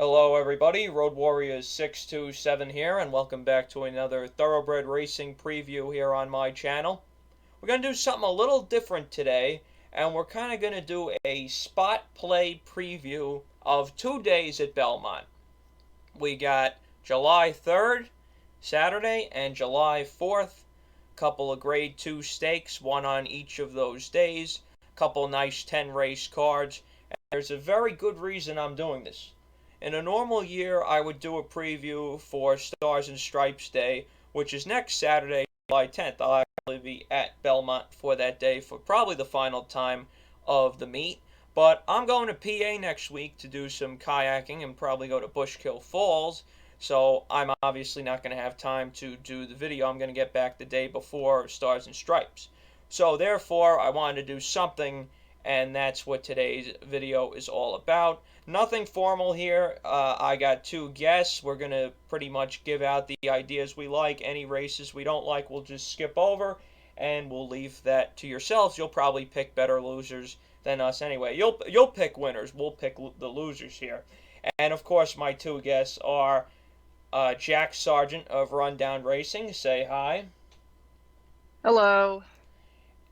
Hello everybody, Road Warriors 627 here, and welcome back to another Thoroughbred Racing preview here on my channel. We're going to do something a little different today, and we're kind of going to do a spot play preview of 2 days at Belmont. We got July 3rd, Saturday, and July 4th. Couple of grade 2 stakes, one on each of those days. Couple nice 10 race cards, and there's a very good reason I'm doing this. In a normal year, I would do a preview for Stars and Stripes Day, which is next Saturday, July 10th. I'll actually be at Belmont for that day for probably the final time of the meet. But I'm going to PA next week to do some kayaking and probably go to Bushkill Falls. So I'm obviously not going to have time to do the video. I'm going to get back the day before Stars and Stripes. So therefore, I wanted to do something, and that's what today's video is all about. Nothing formal here. I got 2 guests. We're going to pretty much give out the ideas we like. Any races we don't like, we'll just skip over, and we'll leave that to yourselves. You'll probably pick better losers than us anyway. You'll pick winners. We'll pick the losers here. And, of course, my 2 guests are Jack Sargent of Rundown Racing. Say hi. Hello.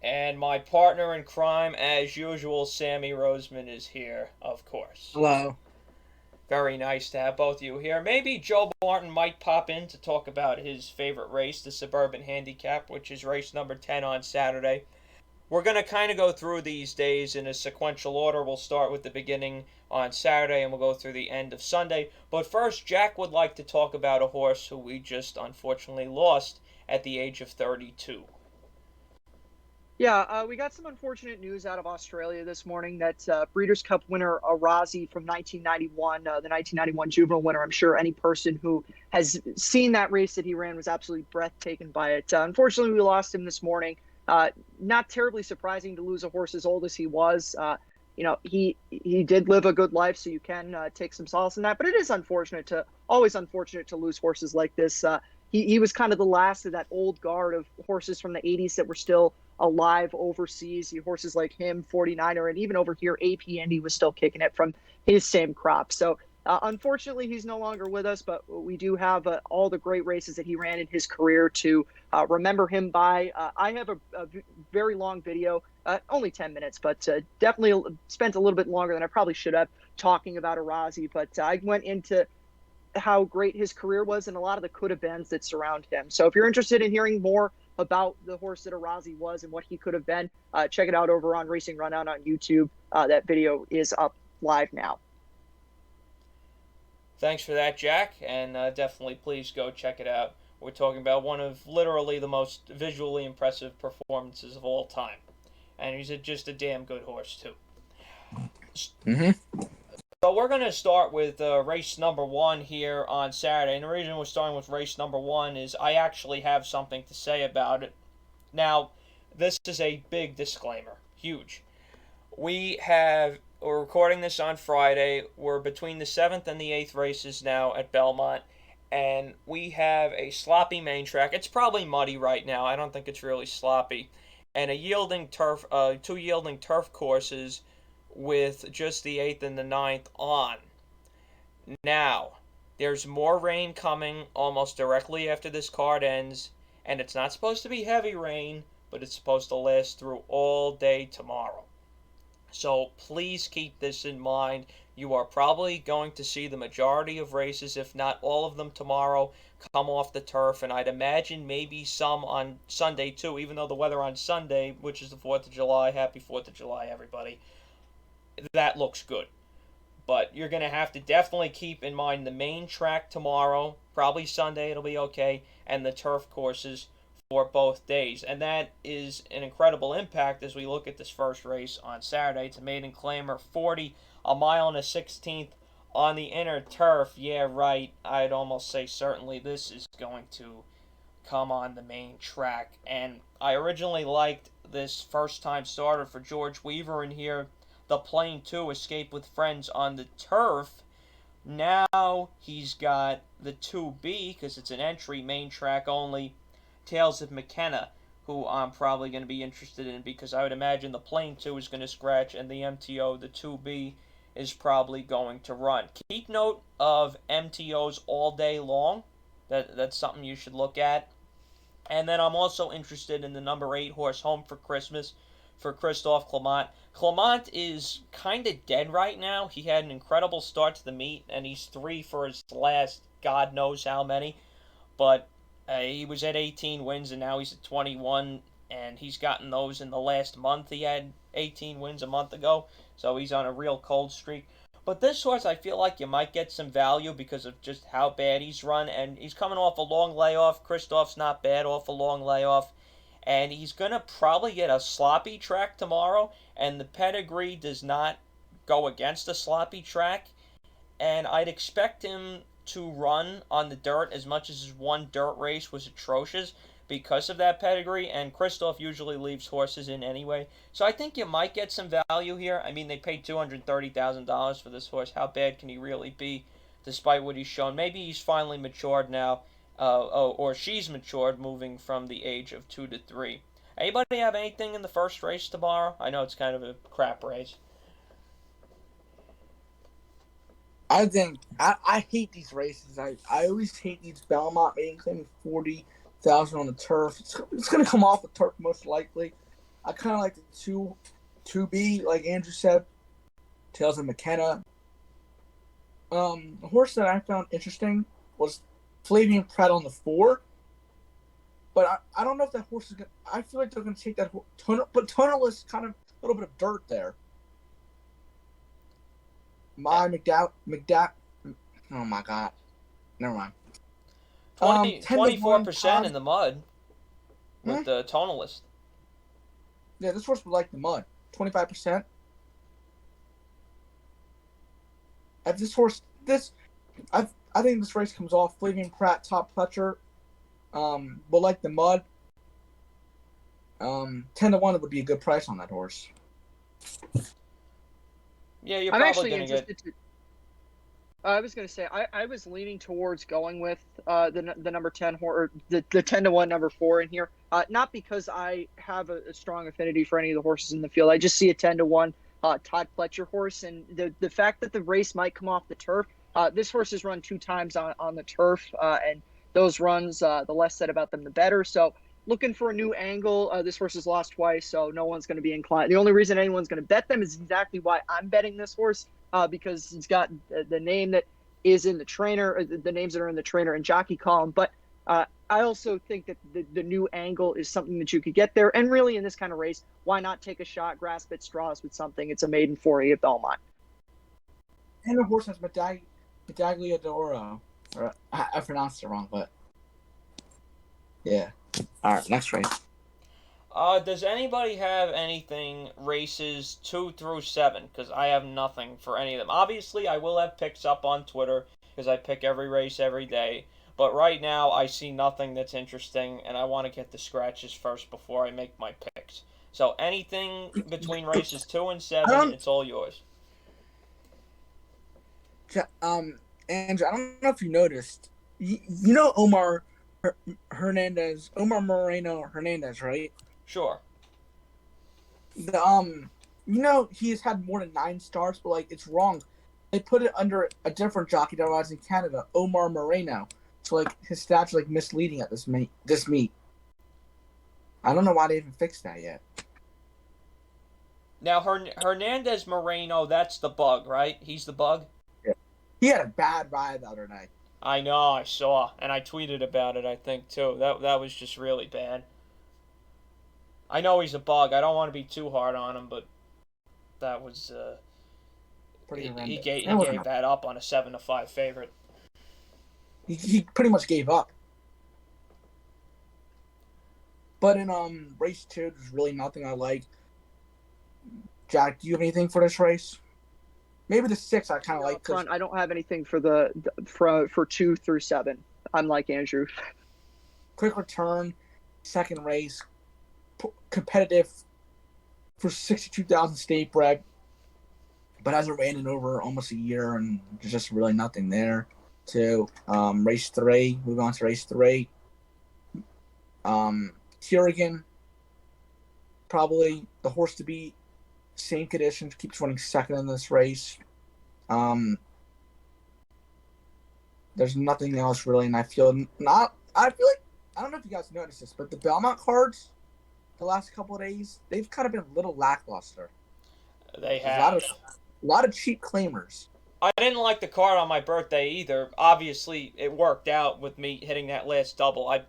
And my partner in crime, as usual, Sammy Roseman is here, of course. Hello. Very nice to have both of you here. Maybe Joe Martin might pop in to talk about his favorite race, the Suburban Handicap, which is race number 10 on Saturday. We're going to kind of go through these days in a sequential order. We'll start with the beginning on Saturday, and we'll go through the end of Sunday. But first, Jack would like to talk about a horse who we just unfortunately lost at the age of 32. Yeah, we got some unfortunate news out of Australia this morning that Breeders' Cup winner Arazi from 1991, the 1991 juvenile winner. I'm sure any person who has seen that race that he ran was absolutely breathtaking by it. Unfortunately, we lost him this morning. Not terribly surprising to lose a horse as old as he was. He did live a good life, so you can take some solace in that. But it is always unfortunate to lose horses like this. He was kind of the last of that old guard of horses from the 80s that were still alive overseas. Horses like him, 49er, and even over here, AP Indy was still kicking it from his same crop. So unfortunately, he's no longer with us, but we do have all the great races that he ran in his career to remember him by. I have a very long video, only 10 minutes, but definitely spent a little bit longer than I probably should have talking about Arazi. But I went into how great his career was and a lot of the could-have-beens that surround him. So if you're interested in hearing more about the horse that Arazi was and what he could have been, check it out over on Racing Rundown on YouTube. That video is up live now. Thanks for that, Jack, and definitely please go check it out. We're talking about one of literally the most visually impressive performances of all time. And he's just a damn good horse, too. Mm-hmm. So we're going to start with race number 1 here on Saturday. And the reason we're starting with race number 1 is I actually have something to say about it. Now, this is a big disclaimer. Huge. We're recording this on Friday. We're between the 7th and the 8th races now at Belmont. And we have a sloppy main track. It's probably muddy right now. I don't think it's really sloppy. And a yielding turf, 2 yielding turf courses with just the 8th and the 9th on. Now, there's more rain coming almost directly after this card ends, and it's not supposed to be heavy rain, but it's supposed to last through all day tomorrow. So please keep this in mind. You are probably going to see the majority of races, if not all of them tomorrow, come off the turf, and I'd imagine maybe some on Sunday too, even though the weather on Sunday, which is the 4th of July, happy 4th of July everybody, that looks good. But you're going to have to definitely keep in mind the main track tomorrow, probably Sunday it'll be okay, and the turf courses for both days. And that is an incredible impact as we look at this first race on Saturday. It's a maiden claimer, 40, a mile and a 16th on the inner turf. Yeah, right, I'd almost say certainly this is going to come on the main track. And I originally liked this first-time starter for George Weaver in here, the Plane 2, Escape with Friends on the turf. Now he's got the 2B, because it's an entry, main track only, Tales of McKenna, who I'm probably going to be interested in, because I would imagine the Plane 2 is going to scratch, and the MTO, the 2B, is probably going to run. Keep note of MTOs all day long. That's something you should look at. And then I'm also interested in the number 8 horse, Home for Christmas, for Christophe Clement. Clement is kind of dead right now. He had an incredible start to the meet, and he's 3 for his last God knows how many. But he was at 18 wins, and now he's at 21, and he's gotten those in the last month. He had 18 wins a month ago, so he's on a real cold streak. But this horse, I feel like you might get some value because of just how bad he's run, and he's coming off a long layoff. Christoph's not bad off a long layoff, and he's going to probably get a sloppy track tomorrow, and the pedigree does not go against a sloppy track, and I'd expect him to run on the dirt as much as his one dirt race was atrocious because of that pedigree, and Christoph usually leaves horses in anyway. So I think you might get some value here. I mean, they paid $230,000 for this horse. How bad can he really be, despite what he's shown? Maybe he's finally matured now, or she's matured, moving from the age of 2 to 3. Anybody have anything in the first race tomorrow? I know it's kind of a crap race. I think I hate these races. I always hate these Belmont meetings, claiming 40,000 on the turf. It's going to come off the turf most likely. I kind of like the 2B, like Andrew said, Tales of McKenna. The horse that I found interesting was Flavian Pratt on the 4. But I don't know if that horse is going to... I feel like they're going to take that horse... But Tunnelist, kind of a little bit of dirt there. Oh my God. Never mind. 24% in the mud with the Tonalist. Yeah, this horse would like the mud. 25%. If this horse, I think this race comes off. Flavian Pratt, top Pletcher, will like the mud. 10-1 would be a good price on that horse. Yeah, you're I'm probably actually going to get... I was going to say I was leaning towards going with the number 10 or the 10-1 number 4 in here. Not because I have a strong affinity for any of the horses in the field. I just see a 10-1 Todd Pletcher horse, and the fact that the race might come off the turf. This horse has run 2 times on the turf, and those runs, the less said about them, the better. So looking for a new angle. This horse has lost twice, so no one's going to be inclined. The only reason anyone's going to bet them is exactly why I'm betting this horse, because he's got the name that is in the trainer, the names that are in the trainer and jockey column. But I also think that the new angle is something that you could get there. And really, in this kind of race, why not take a shot, grasp at straws with something? It's a maiden 4 at Belmont. And the horse has Medaglia d'Oro. I pronounced it wrong, but yeah. All right, next race. Does anybody have anything races 2 through 7? Because I have nothing for any of them. Obviously, I will have picks up on Twitter because I pick every race every day. But right now, I see nothing that's interesting, and I want to get the scratches first before I make my picks. So anything between races 2 and 7, it's all yours. Andrew, I don't know if you noticed. You know Omar Moreno Hernandez, right? Sure. He has had more than 9 starts, but like it's wrong. They put it under a different jockey that was in Canada, Omar Moreno. So like his stats are like misleading at this meet. I don't know why they even fixed that yet. Now Hernandez Moreno, that's the bug, right? He's the bug? Yeah. He had a bad ride the other night. I know, I saw, and I tweeted about it, I think, too. That was just really bad. I know he's a bug. I don't want to be too hard on him, but that was pretty horrendous. He gave that up on a 7-5 favorite. He pretty much gave up. But in race 2, there's really nothing I like. Jack, do you have anything for this race? Maybe the 6 I kind of like. I don't have anything for 2 through 7. I'm like Andrew. Quick Return, second race, competitive for 62,000 state bred, but hasn't ran in over almost a year, and there's just really nothing there. To race 3, move on to race 3. Kerrigan, probably the horse to beat. Same conditions, keeps running second in this race. Um, there's nothing else really, and I feel not. I feel like I don't know if you guys noticed this, but the Belmont cards the last couple of days they've kind of been a little lackluster. They There's have. a lot of cheap claimers. I didn't like the card on my birthday either. Obviously, it worked out with me hitting that last double. I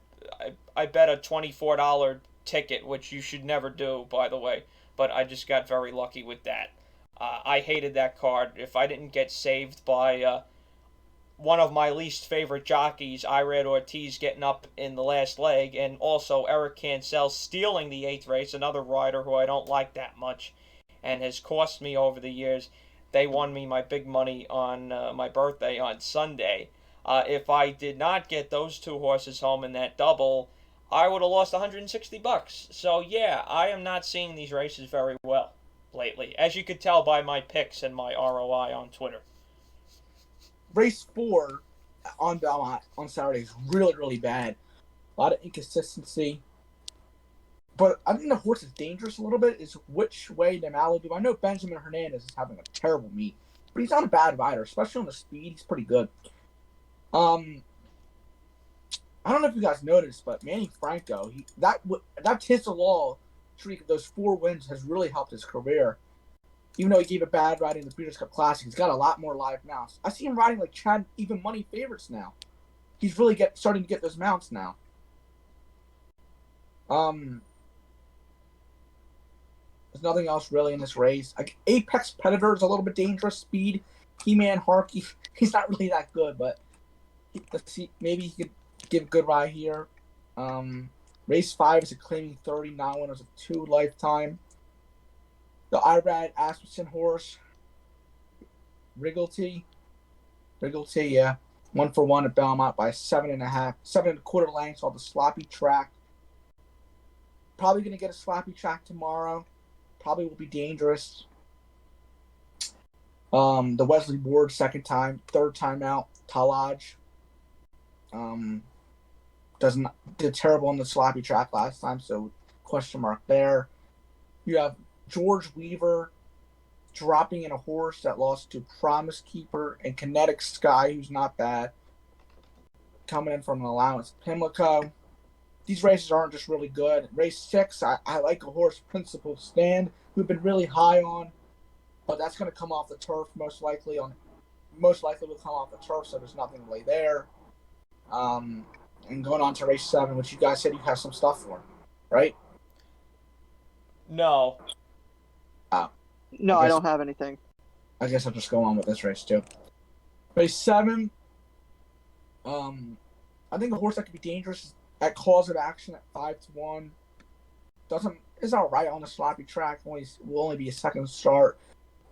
bet a $24 ticket, which you should never do, by the way. But I just got very lucky with that. I hated that card. If I didn't get saved by one of my least favorite jockeys, Irad Ortiz, getting up in the last leg, and also Eric Cancel stealing the 8th race, another rider who I don't like that much, and has cost me over the years. They won me my big money on my birthday on Sunday. If I did not get those two horses home in that double, I would have lost $160. So yeah, I am not seeing these races very well lately, as you could tell by my picks and my ROI on Twitter. Race 4 on Belmont on Saturday is really, really bad. A lot of inconsistency. But I think the horse is dangerous a little bit is which way to Malibu. I know Benjamin Hernandez is having a terrible meet, but he's not a bad rider, especially on the speed. He's pretty good. I don't know if you guys noticed, but Manny Franco, that Tinsel streak of those 4 wins has really helped his career. Even though he gave a bad ride in the Breeders' Cup Classic, he's got a lot more live mounts. I see him riding like Chad, even money favorites now. He's really starting to get those mounts now. There's nothing else really in this race. Like Apex Predator is a little bit dangerous. Speed, He-Man Harkey, he's not really that good, but let's see. Maybe he could give a good ride here. Race 5 is a claiming 39 winners of 2 lifetime. The Irad Asmussen horse, Wrigglety, yeah, 1-for-1 at Belmont by 7.25 lengths on the sloppy track. Probably going to get a sloppy track tomorrow. Probably will be dangerous. The Wesley Ward third time out. Talaj did terrible on the sloppy track last time, so question mark there. You have George Weaver dropping in a horse that lost to Promise Keeper and Kinetic Sky, who's not bad, coming in from an allowance. Pimlico. These races aren't just really good. Race 6, I like a horse, Principal Stand, who've been really high on, but that's going to come off the turf most likely will come off the turf, so there's nothing really there. And going on to race 7, which you guys said you have some stuff for, right? No. No, I don't have anything. I guess I'll just go on with this race too. Race 7, I think a horse that could be dangerous at Cause of Action at 5-1. Is all right on the sloppy track. Will only be a second start,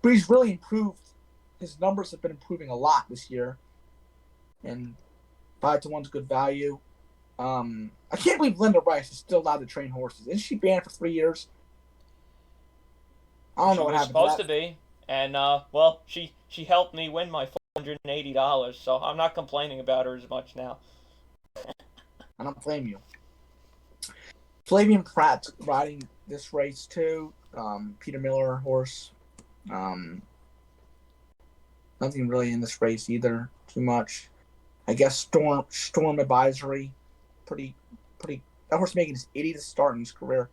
but he's really improved. His numbers have been improving a lot this year, and 5-1's good value. I can't believe Linda Rice is still allowed to train horses. Isn't she banned for 3 years? I don't know what happened. She was supposed to be, and well, she helped me win my $480, so I'm not complaining about her as much now. I don't blame you. Flavian Pratt's riding this race too. Peter Miller horse. Nothing really in this race either. Too much. I guess Storm Advisory. Pretty. That horse making his 80th start in his career.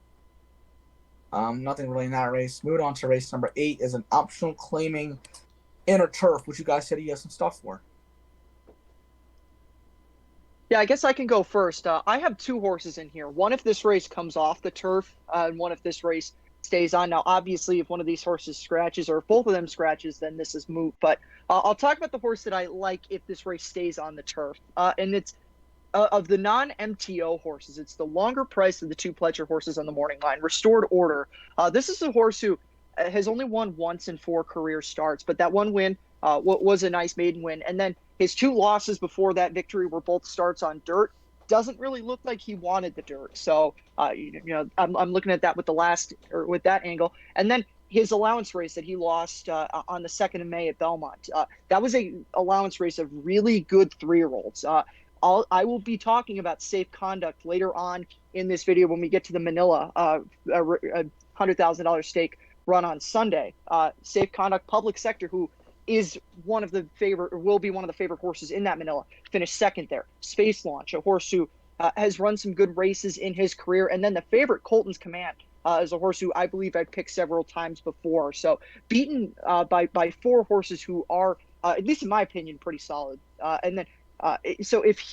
Nothing really in that race. Moving on to race number 8 is an optional claiming inner turf, which you guys said he has some stuff for. Yeah, I guess I can go first. I have 2 horses in here. One if this race comes off the turf, and one if this race stays on. Now, obviously, if one of these horses scratches, or if both of them scratches, then this is moot. But I'll talk about the horse that I like if this race stays on the turf. And it's of the non-MTO horses. It's the longer price of the 2 Pledger horses on the morning line. Restored Order. This is a horse who has only won once in 4 career starts, but that one win was a nice maiden win. And then his 2 losses before that victory were both starts on dirt. Doesn't really look like he wanted the dirt. So, I'm looking at that with with that angle. And then his allowance race that he lost on the 2nd of May at Belmont. That was a allowance race of really good 3-year-olds. I will be talking about Safe Conduct later on in this video when we get to the Manila $100,000 stake run on Sunday. Safe Conduct Public Sector, who is one of the favorite, or will be one of the favorite horses in that Manila. Finished second there. Space Launch, a horse who has run some good races in his career. And then the favorite, Colton's Command, is a horse who I believe I've picked several times before. So beaten by 4 horses who are, at least in my opinion, pretty solid. And then, so if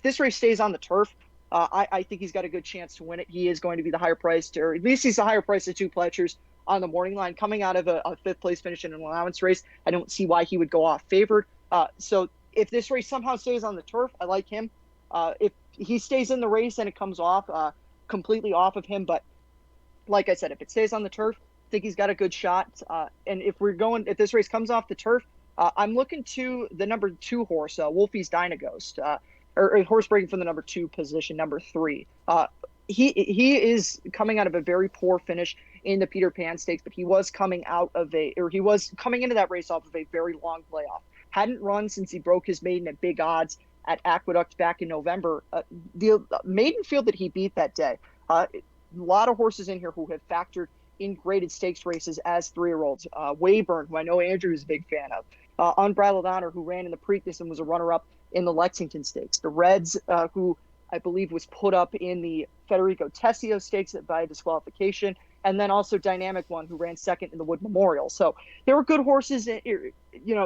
this race stays on the turf, I think he's got a good chance to win it. He is going to be the higher priced, or at least he's the higher priced of 2 Pletchers on the morning line. Coming out of a 5th place finish in an allowance race, I don't see why he would go off favored. So if this race somehow stays on the turf, I like him. If he stays in the race and it comes off completely off of him, but like I said, if it stays on the turf, I think he's got a good shot. And if this race comes off the turf, I'm looking to the number 2 horse, Wolfie's Dynaghost, or horse breaking from the number 2 position, number 3. He is coming out of a very poor finish in the Peter Pan Stakes, but he was coming into that race off of a very long playoff. Hadn't run since he broke his maiden at big odds at Aqueduct back in November. The maiden field that he beat that day, a lot of horses in here who have factored in graded stakes races as 3-year-olds. Wayburn, who I know Andrew is a big fan of. Unbridled Honor, who ran in the Preakness and was a runner-up in the Lexington Stakes. The Reds, who I believe was put up in the Federico Tessio Stakes by disqualification, and then also Dynamic One, who ran second in the Wood Memorial. So there were good horses,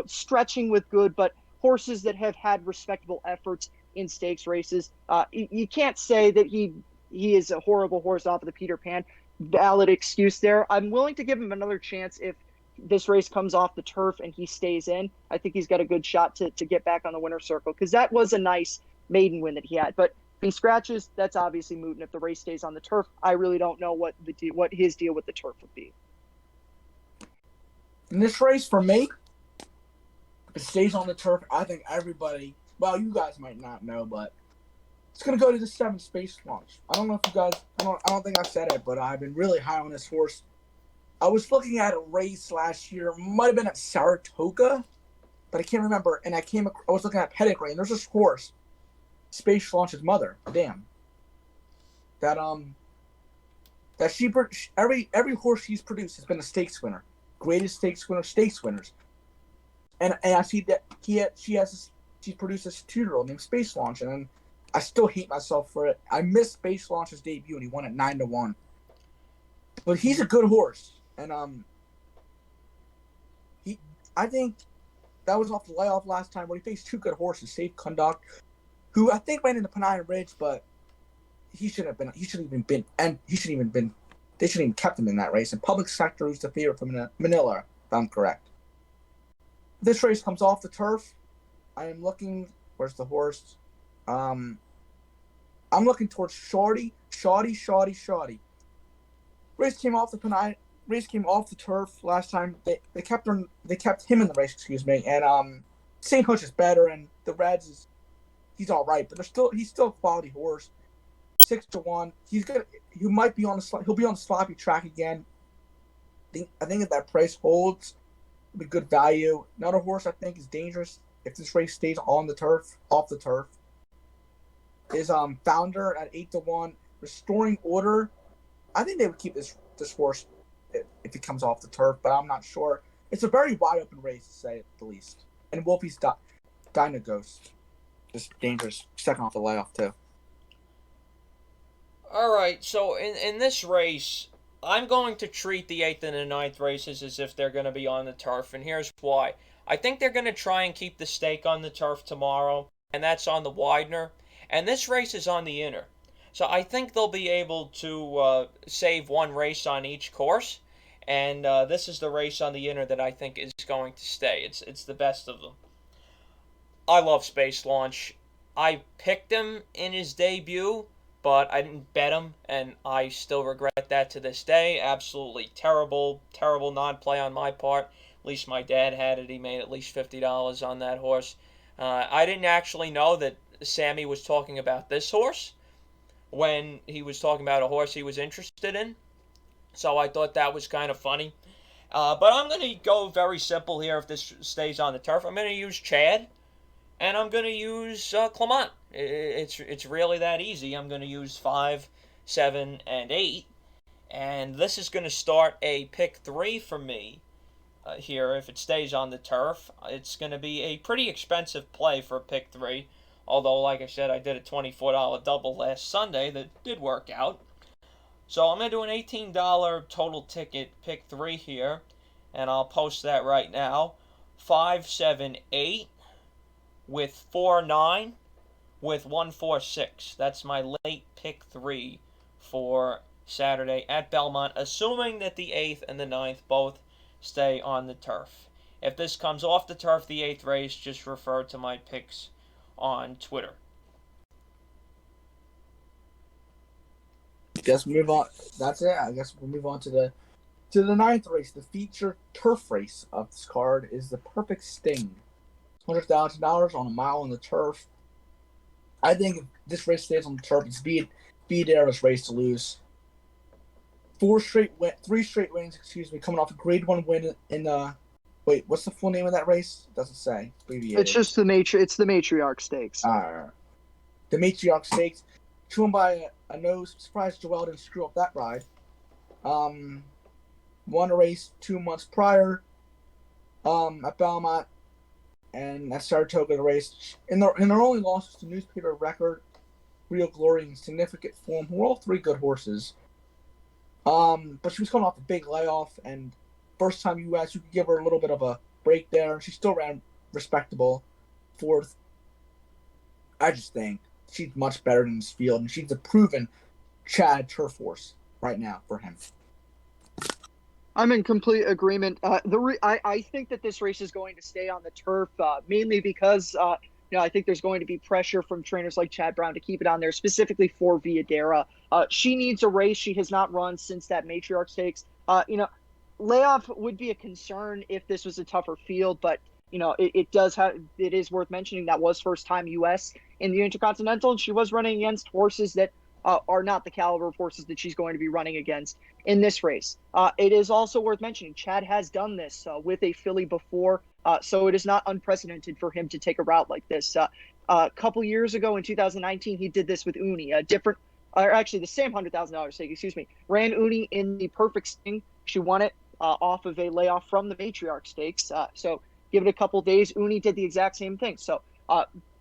stretching with good, but horses that have had respectable efforts in stakes races. You can't say that he is a horrible horse off of the Peter Pan. Valid excuse there. I'm willing to give him another chance if this race comes off the turf and he stays in. I think he's got a good shot to get back on the winner's circle, because that was a nice maiden win that he had. But if he scratches, that's obviously moot. And if the race stays on the turf, I really don't know what his deal with the turf would be. In this race, for me, if it stays on the turf, I think everybody, well, you guys might not know, but it's going to go to the 7 Space Launch. I don't know if you guys, I don't think I've said it, but I've been really high on this horse. I was looking at a race last year, might have been at Saratoga, but I can't remember. And I was looking at pedigree, and there's this horse, Space Launch's mother. Damn. That every horse she's produced has been a stakes winner, greatest stakes winner, stakes winners. And I see that she produced a 2-year-old named Space Launch, and I still hate myself for it. I missed Space Launch's debut, and he won at 9-1. But he's a good horse. And I think that was off the layoff last time where he faced 2 good horses, Safe Conduct, who I think ran into Penina Ridge, but they shouldn't even kept him in that race. And Public Sector, who's the favorite from Manila, if I'm correct. This race comes off the turf. I am looking, where's the horse? I'm looking towards Shawty. Race came off the turf last time. They kept him in the race, and St. Hutch is better, and the Reds he's all right, but he's still a quality horse. 6-1. He'll be on the sloppy track again. I think if that price holds, it'll be good value. Another horse I think is dangerous if this race stays off the turf. Is Founder at 8-1. Restoring Order. I think they would keep this horse if he comes off the turf, but I'm not sure. It's a very wide open race, to say at the least. And Wolfie's Dynaghost, just dangerous. Second off the layoff too. All right, so in this race, I'm going to treat the 8th and the 9th races as if they're going to be on the turf, and here's why. I think they're going to try and keep the stake on the turf tomorrow, and that's on the Widener, and this race is on the Inner. So I think they'll be able to save one race on each course, and this is the race on the Inner that I think is going to stay. It's the best of them. I love Space Launch. I picked him in his debut, but I didn't bet him, and I still regret that to this day. Absolutely terrible non-play on my part. At least my dad had it. He made at least $50 on that horse. I didn't actually know that Sammy was talking about this horse when he was talking about a horse he was interested in. So I thought that was kind of funny. But I'm going to go very simple here if this stays on the turf. I'm going to use Chad, and I'm going to use Clement. It's really that easy. I'm going to use 5, 7, and 8. And this is going to start a pick 3 for me. here if it stays on the turf. It's going to be a pretty expensive play for pick 3. Although, like I said, I did a $24 double last Sunday that did work out. So I'm going to do an $18 total ticket pick 3 here. And I'll post that right now. 578 with 49 with 146. That's my late pick 3 for Saturday at Belmont, assuming that the 8th and the 9th both stay on the turf. If this comes off the turf, the 8th race, just refer to my picks on Twitter. Guess we'll move on. That's it. I guess we'll move on to the 9th race. The feature turf race of this card is the Perfect Sting. $100,000 on a mile on the turf. I think if this race stays on the turf, it's Viadera's race to lose. Three straight wins, coming off a Grade 1 win in the. Wait, what's the full name of that race? It doesn't say. It's just the Matriarch Stakes. The Matriarch Stakes, won by a nose. Surprised Joel didn't screw up that ride. Won a race 2 months prior at Belmont, and at Saratoga the race. In their only losses to Newspaper Record, Real Glory, and Significant Form, who were all 3 good horses. But she was coming off a big layoff, and first time U.S., you could give her a little bit of a break there, and she still ran respectable 4th. I just think she's much better than this field, and she's a proven Chad turf horse right now for him. I'm in complete agreement. I think that this race is going to stay on the turf, mainly because I think there's going to be pressure from trainers like Chad Brown to keep it on there, specifically for Viadera. She needs a race she has not run since that Matriarch Stakes. Layoff would be a concern if this was a tougher field, but it is worth mentioning that was first time U.S. in the Intercontinental, and she was running against horses that are not the caliber of horses that she's going to be running against in this race. It is also worth mentioning Chad has done this with a filly before, so it is not unprecedented for him to take a route like this. A couple years ago in 2019, he did this with Uni, the same $100,000 stake, ran Uni in the Perfect Sting. She won it off of a layoff from the Matriarch Stakes. So give it a couple days. Uni did the exact same thing. So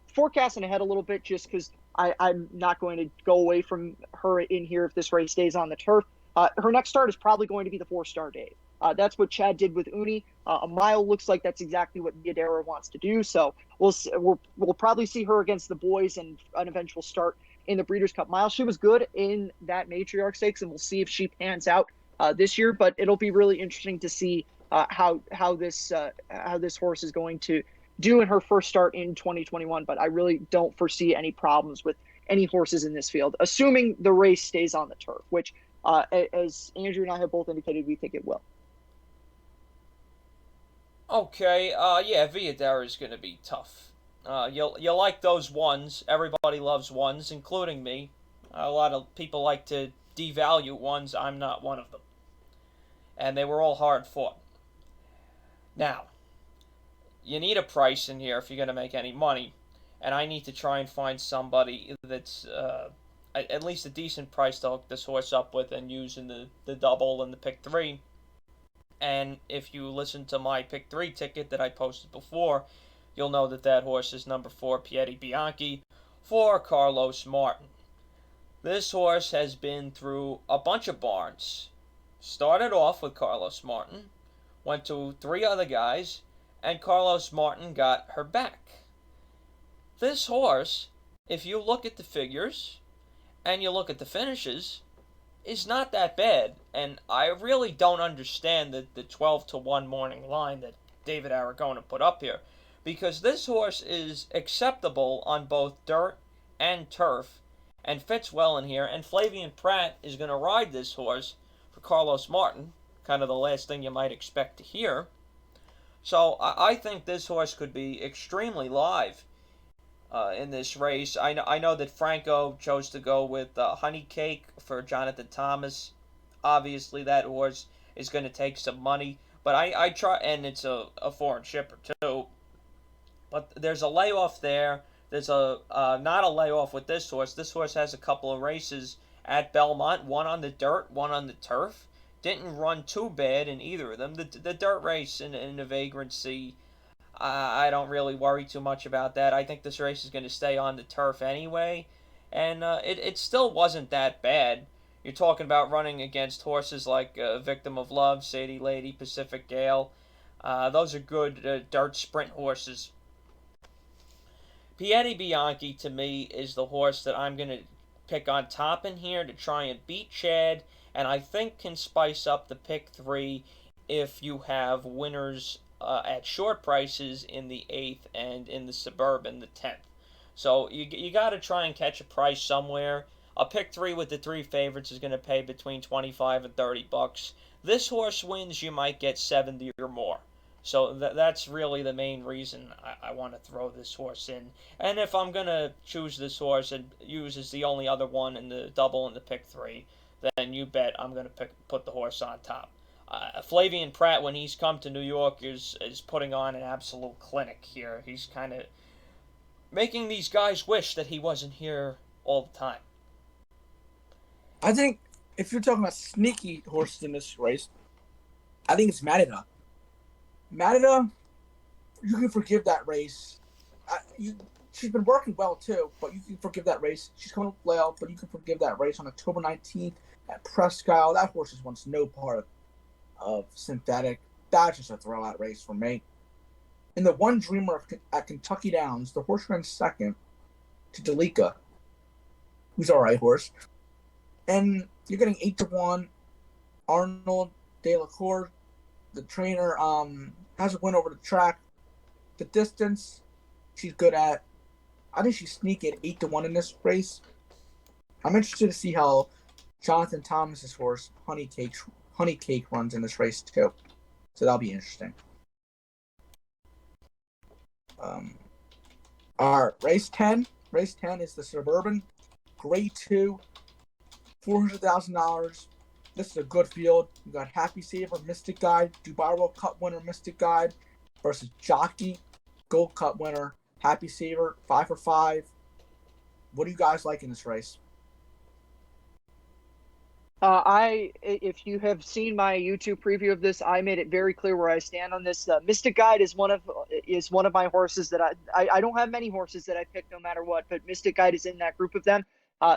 forecasting ahead a little bit just because I'm not going to go away from her in here if this race stays on the turf. Her next start is probably going to be the 4-star Dave. That's what Chad did with Uni. A mile looks like that's exactly what Viadera wants to do. So we'll probably see her against the boys and an eventual start in the Breeders' Cup Mile. She was good in that Matriarch Stakes, and we'll see if she pans out this year. But it'll be really interesting to see how this horse is going to do in her first start in 2021. But I really don't foresee any problems with any horses in this field, assuming the race stays on the turf, which, as Andrew and I have both indicated, we think it will. Okay, Viadera is going to be tough. You'll like those ones. Everybody loves ones, including me. A lot of people like to devalue ones. I'm not one of them. And they were all hard fought. Now, you need a price in here if you're going to make any money. And I need to try and find somebody that's at least a decent price to hook this horse up with and use in the double and the pick 3. And if you listen to my pick 3 ticket that I posted before, you'll know that horse is number 4, Piedi Bianchi, for Carlos Martin. This horse has been through a bunch of barns. Started off with Carlos Martin, went to 3 other guys, and Carlos Martin got her back. This horse, if you look at the figures and you look at the finishes, is not that bad. And I really don't understand the 12-1 morning line that David Aragona put up here, because this horse is acceptable on both dirt and turf and fits well in here. And Flavian Pratt is going to ride this horse for Carlos Martin, kind of the last thing you might expect to hear. So I think this horse could be extremely live in this race. I know that Franco chose to go with Honey Cake for Jonathan Thomas. Obviously, that horse is going to take some money, but I try, and it's a foreign shipper too. But there's a layoff there. There's not a layoff with this horse. This horse has a couple of races at Belmont, one on the dirt, one on the turf. didn't run too bad in either of them. The dirt race and the vagrancy, I don't really worry too much about that. I think this race is going to stay on the turf anyway, and it still wasn't that bad. You're talking about running against horses like Victim of Love, Sadie Lady, Pacific Gale. Those are good dirt sprint horses. Piedi Bianchi to me is the horse that I'm going to pick on top in here to try and beat Chad, and I think can spice up the pick 3 if you have winners at short prices in the 8th and in the Suburban the 10th. So you got to try and catch a price somewhere. A pick 3 with the 3 favorites is going to pay between 25 and 30 bucks. This horse wins, you might get 70 or more. So that's really the main reason I want to throw this horse in. And if I'm going to choose this horse and use as the only other one in the double and the pick 3, then you bet I'm going to put the horse on top. Flavian Pratt, when he's come to New York, is putting on an absolute clinic here. He's kind of making these guys wish that he wasn't here all the time. I think if you're talking about sneaky horses in this race, I think it's Manila. Manila, you can forgive that race. She's been working well too, but you can forgive that race. She's coming up well, but you can forgive that race on October 19th at Presque Isle. That horse just wants no part of synthetic. That's just a throwout race for me. In the One Dreamer at Kentucky Downs, the horse ran second to Delica, who's all right horse. And you're getting 8-1. Arnold De La Cour, the trainer, has a win over the track. The distance, she's good at. I think she's sneaky at 8-1 in this race. I'm interested to see how Jonathan Thomas's horse, Honey Cake, runs in this race too. So that'll be interesting. Our race 10. Race 10 is the Suburban, Grade 2, $400,000. This is a good field. We got Happy Saver, Mystic Guide, Dubai World Cup winner, Mystic Guide, versus Jockey, Gold Cup winner, Happy Saver, 5 for 5. What do you guys like in this race? If you have seen my YouTube preview of this, I made it very clear where I stand on this. Mystic Guide is one of my horses that I don't have many horses that I pick no matter what, but Mystic Guide is in that group of them.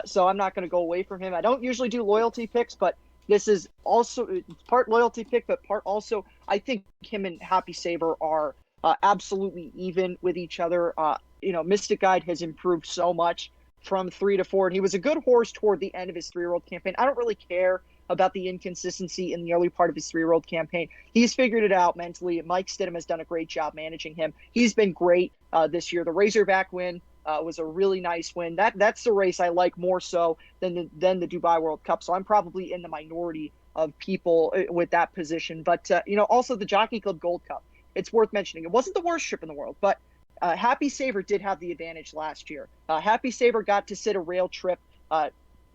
So I'm not going to go away from him. I don't usually do loyalty picks, but this is also part loyalty pick, but part also I think him and Happy Saver are absolutely even with each other. Mystic Guide has improved so much from 3 to 4, and he was a good horse toward the end of his 3-year-old campaign. I don't really care about the inconsistency in the early part of his 3-year-old campaign. He's figured it out mentally. Mike Stidham has done a great job managing him. He's been great this year. The Razorback win was a really nice win. That's the race I like more so than the Dubai World Cup. So I'm probably in the minority of people with that position. But also the Jockey Club Gold Cup. It's worth mentioning. It wasn't the worst trip in the world, but Happy Saver did have the advantage last year. Happy Saver got to sit a rail trip.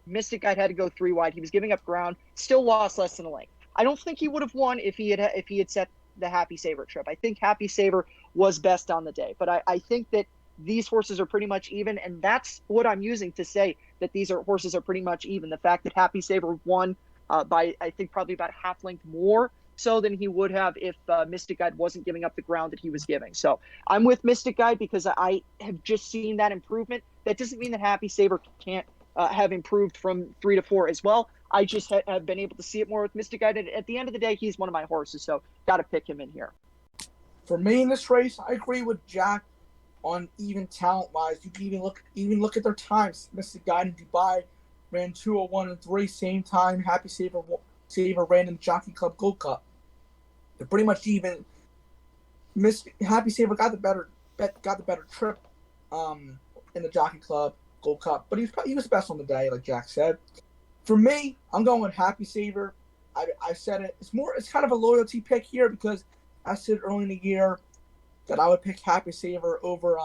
Mystic Guide had to go 3 wide. He was giving up ground. Still lost less than a length. I don't think he would have won if he had set the Happy Saver trip. I think Happy Saver was best on the day, but I think that these horses are pretty much even, and that's what I'm using to say that these horses are pretty much even. The fact that Happy Saver won by, I think, probably about half length more so than he would have if Mystic Guide wasn't giving up the ground that he was giving. So I'm with Mystic Guide because I have just seen that improvement. That doesn't mean that Happy Saver can't have improved from 3 to 4 as well. I just have been able to see it more with Mystic Guide. At the end of the day, he's one of my horses, so got to pick him in here. For me in this race, I agree with Jack on even talent-wise. You can even look at their times. Mystic Guide in Dubai ran 2:01 and 3, same time Happy Saver ran in the Jockey Club Gold Cup. They're pretty much even. Happy Saver got the better trip in the Jockey Club Gold Cup, but he was best on the day, like Jack said. For me, I'm going with Happy Saver. I said it. It's kind of a loyalty pick here because I said early in the year that I would pick Happy Saver over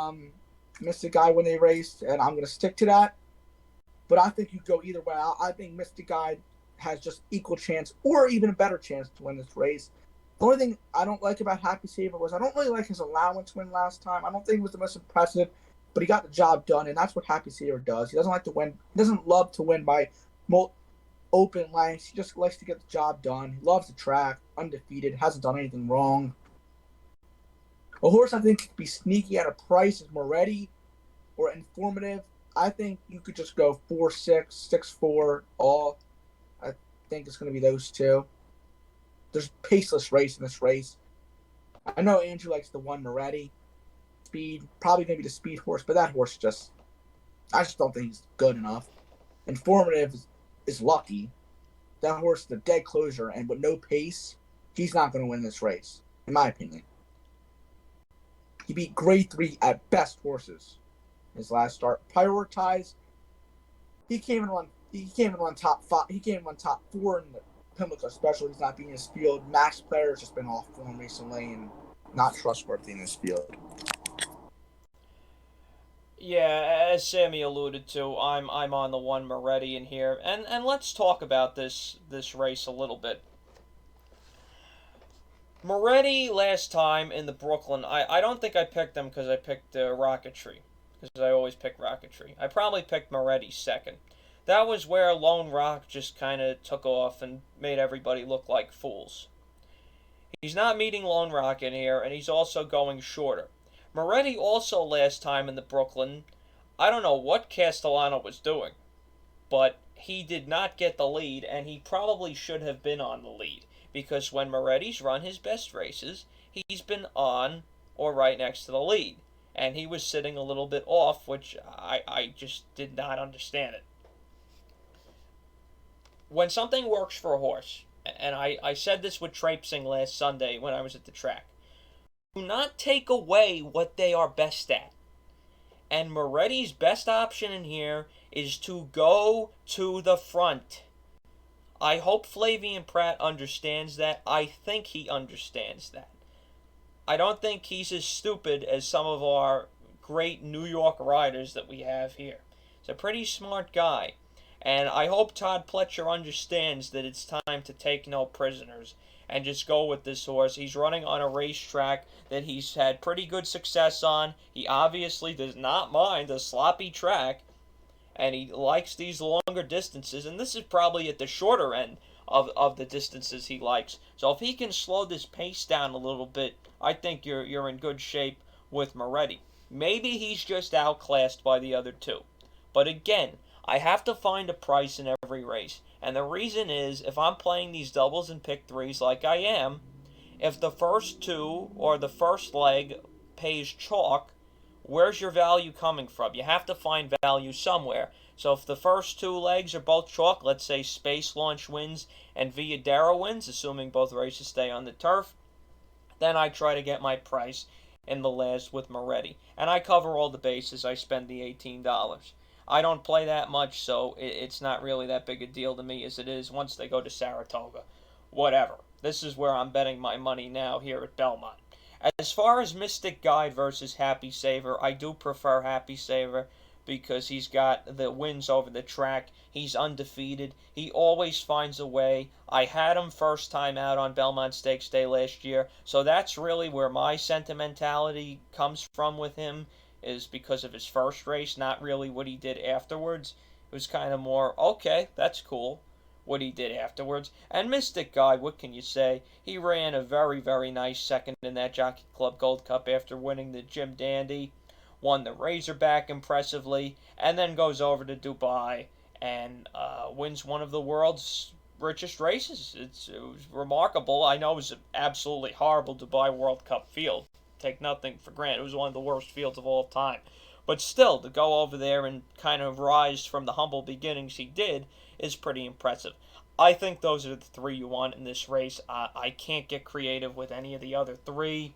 Mystic Guide when they raced, and I'm going to stick to that. But I think you go either way. I think Mystic Guide has just equal chance or even a better chance to win this race. The only thing I don't like about Happy Saver was I don't really like his allowance win last time. I don't think it was the most impressive, but he got the job done, and that's what Happy Saver does. He doesn't like to win. He doesn't love to win by open lengths. He just likes to get the job done. He loves the track, undefeated, hasn't done anything wrong. A horse I think could be sneaky at a price is Moretti or Informative. I think you could just go 4-6, 6-4, all. I think it's going to be those two. There's paceless race in this race. I know Andrew likes the one Moretti. Speed, probably going to be the speed horse, but that horse I just don't think he's good enough. Informative is lucky. That horse is a dead closer, and with no pace, he's not going to win this race, in my opinion. He beat grade 3 at best horses his last start. Prioritize. He came in on top 5. He came in on top 4 in the Pimlico, especially. He's not being in his field. Max Player has just been off form recently and not trustworthy in his field. Yeah, as Sammy alluded to, I'm on the one Moretti in here, and let's talk about this race a little bit. Moretti last time in the Brooklyn, I don't think I picked him because I picked Rocketry, because I always pick Rocketry. I probably picked Moretti second. That was where Lone Rock just kind of took off and made everybody look like fools. He's not meeting Lone Rock in here, and he's also going shorter. Moretti also last time in the Brooklyn, I don't know what Castellano was doing, but he did not get the lead, and he probably should have been on the lead, because when Moretti's run his best races, he's been on or right next to the lead, and he was sitting a little bit off, which I just did not understand it. When something works for a horse, and I said this with traipsing last Sunday when I was at the track, do not take away what they are best at. And Moretti's best option in here is to go to the front. I hope Flavian Pratt understands that. I think he understands that. I don't think he's as stupid as some of our great New York riders that we have here. He's a pretty smart guy. And I hope Todd Pletcher understands that it's time to take no prisoners and just go with this horse. He's running on a racetrack that he's had pretty good success on. He obviously does not mind a sloppy track, and he likes these longer distances, and this is probably at the shorter end of the distances he likes. So if he can slow this pace down a little bit, I think you're in good shape with Moretti. Maybe he's just outclassed by the other two. But again, I have to find a price in every race. And the reason is, if I'm playing these doubles and pick threes like I am, if the first two or the first leg pays chalk, where's your value coming from? You have to find value somewhere. So if the first two legs are both chalk, let's say Space Launch wins and Villadero wins, assuming both races stay on the turf, then I try to get my price in the last with Moretti. And I cover all the bases. I spend the $18. I don't play that much, so it's not really that big a deal to me as it is once they go to Saratoga. Whatever. This is where I'm betting my money now here at Belmont. As far as Mystic Guide versus Happy Saver, I do prefer Happy Saver because he's got the wins over the track. He's undefeated. He always finds a way. I had him first time out on Belmont Stakes Day last year, so that's really where my sentimentality comes from with him, is because of his first race, not really what he did afterwards. It was kind of more, okay, that's cool, what he did afterwards. And Mystic Guide, what can you say? He ran a very, very nice second in that Jockey Club Gold Cup after winning the Jim Dandy, won the Razorback impressively, and then goes over to Dubai and wins one of the world's richest races. It was remarkable. I know it was an absolutely horrible Dubai World Cup field. Take nothing for granted. It was one of the worst fields of all time. But still, to go over there and kind of rise from the humble beginnings he did is pretty impressive. I think those are the three you want in this race. I can't get creative with any of the other three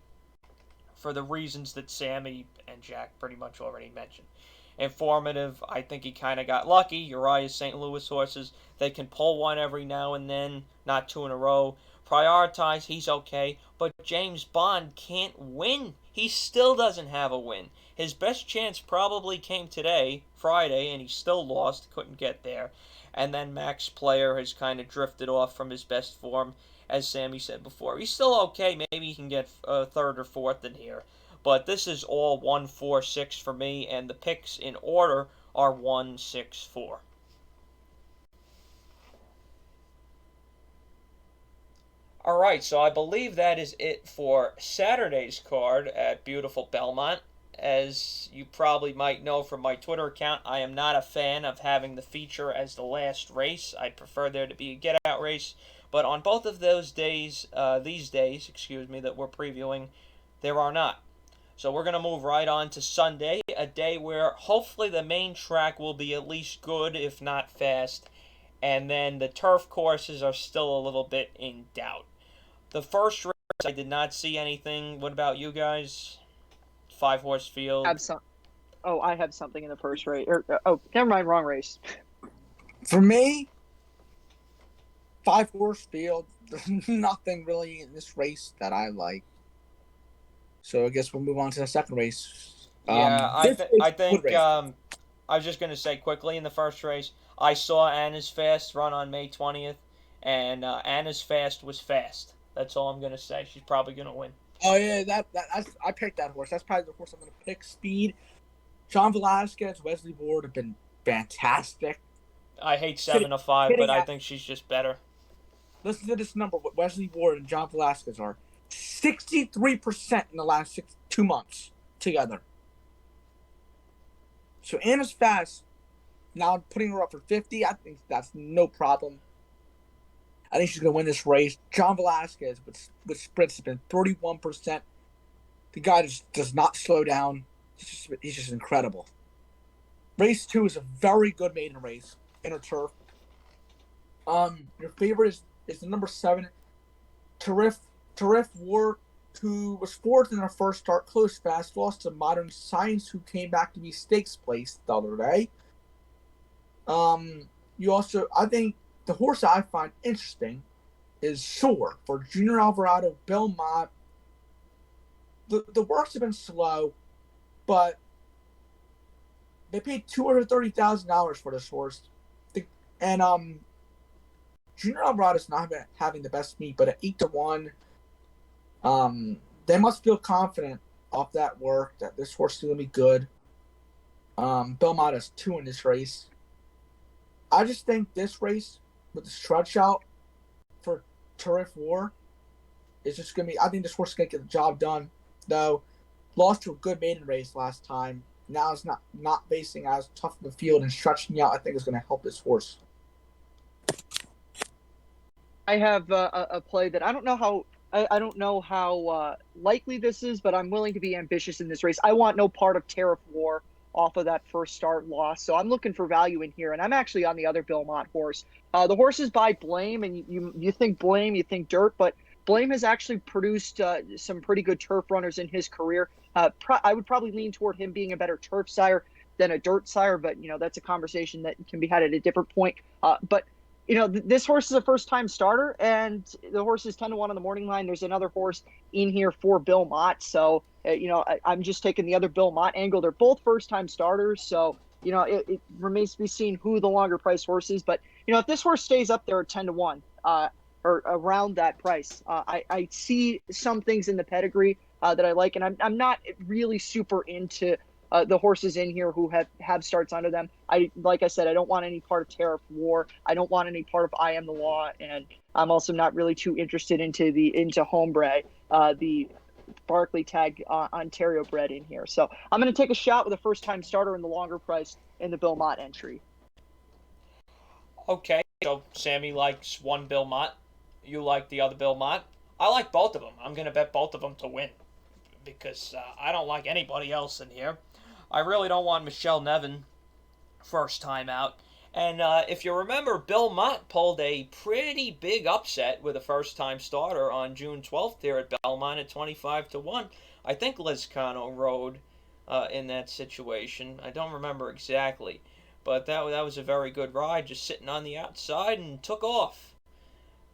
for the reasons that Sammy and Jack pretty much already mentioned. Informative, I think he kind of got lucky. Uriah's St. Louis horses, they can pull one every now and then, not two in a row. Prioritize, he's okay, but James Bond can't win. He still doesn't have a win. His best chance probably came today, Friday, and he still lost, couldn't get there. And then Max Player has kind of drifted off from his best form, as Sammy said before. He's still okay, maybe he can get third or fourth in here. But this is all 1, 4, 6 for me, and the picks in order are 1, 6, 4. All right, so I believe that is it for Saturday's card at beautiful Belmont. As you probably might know from my Twitter account, I am not a fan of having the feature as the last race. I'd prefer there to be a get-out race. But on both of those days, these days, excuse me, that we're previewing, there are not. So we're going to move right on to Sunday, a day where hopefully the main track will be at least good, if not fast. And then the turf courses are still a little bit in doubt. The first race, I did not see anything. What about you guys? 5-horse field. Have some. Oh, I have something in the first race. Oh, never mind. Wrong race. For me, 5-horse field. There's nothing really in this race that I like. So I guess we'll move on to the second race. Yeah, I think race. I was just gonna say quickly in the first race, I saw Anna's Fast run on May 20th, and Anna's Fast was fast. That's all I'm gonna say. She's probably gonna win. Oh yeah, I picked that horse. That's probably the horse I'm gonna pick. Speed. John Velasquez, Wesley Ward have been fantastic. I hate 7 of 5, but I think she's just better. Listen to this number. What Wesley Ward and John Velasquez are 63% in the last 2 months together. So Anna's Fast. Now putting her up for 50, I think that's no problem. I think she's going to win this race. John Velasquez with sprints has been 31%. The guy just does not slow down. He's just incredible. Race 2 is a very good maiden race. Inner turf. Your favorite is the number 7, Terrific War, who was fourth in her first start, close fast, lost to Modern Science, who came back to be stakes place the other day. I think the horse I find interesting is Soar for Junior Alvarado, Belmont. The works have been slow, but they paid $230,000 for this horse. Junior Alvarado's not having the best meet, but at 8-1, they must feel confident off that work that this horse is going to be good. Belmont has 2 in this race. I just think this race with the stretch out for Terrific War is just going to be. I think this horse is going to get the job done. Though, lost to a good maiden race last time. Now it's not facing as tough of a field, and stretching out I think is going to help this horse. I have a play that I don't know how likely this is, but I'm willing to be ambitious in this race. I want no part of Tariff War off of that first start loss, so I'm looking for value in here, and I'm actually on the other Belmont horse. The horse is by Blame, and you think Blame, you think dirt, but Blame has actually produced some pretty good turf runners in his career. I would probably lean toward him being a better turf sire than a dirt sire, but that's a conversation that can be had at a different point. But this horse is a first-time starter, and the horse is 10-1 on the morning line. There's another horse in here for Belmont, so I'm just taking the other Belmont angle. They're both first-time starters, so it remains to be seen who the longer-priced horse is. But if this horse stays up there at 10-1, or around that price, I see some things in the pedigree that I like, and I'm not really super into the horses in here who have starts under them. Like I said, I don't want any part of Tariff War. I don't want any part of I Am the Law, and I'm also not really too interested into Hombre, the Barkley tag Ontario bred in here. So I'm going to take a shot with a first-time starter in the longer price in the Belmont entry. Okay, so Sammy likes one Belmont. You like the other Belmont. I like both of them. I'm going to bet both of them to win because I don't like anybody else in here. I really don't want Michelle Nevin first time out. And if you remember, Belmont pulled a pretty big upset with a first-time starter on June 12th here at Belmont at 25-1. I think Lizcano rode in that situation. I don't remember exactly. But that was a very good ride, just sitting on the outside and took off.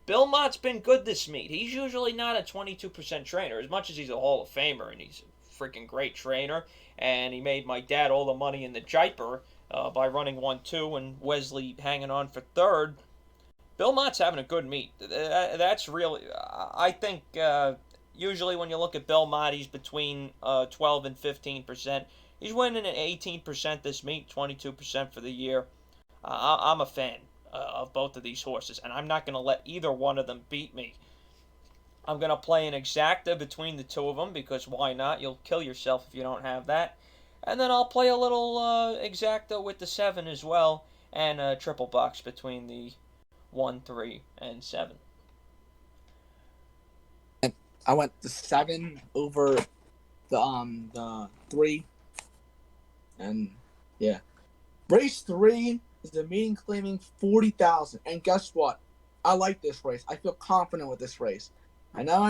Belmont's been good this meet. He's usually not a 22% trainer, as much as he's a Hall of Famer, and he's a freaking great trainer. And he made my dad all the money in the Jaipur by running 1-2 and Wesley hanging on for third. Belmont's having a good meet. That's really, I think, usually when you look at Belmont, he's between 12 and 15%. He's winning at 18% this meet, 22% for the year. I'm a fan of both of these horses, and I'm not going to let either one of them beat me. I'm going to play an exacta between the two of them because why not? You'll kill yourself if you don't have that. And then I'll play a little exacta with the 7 as well and a triple box between the 1, 3, and 7. I went the 7 over the 3, and yeah, race 3 is the meeting claiming 40,000. And guess what? I like this race. I feel confident with this race. I know,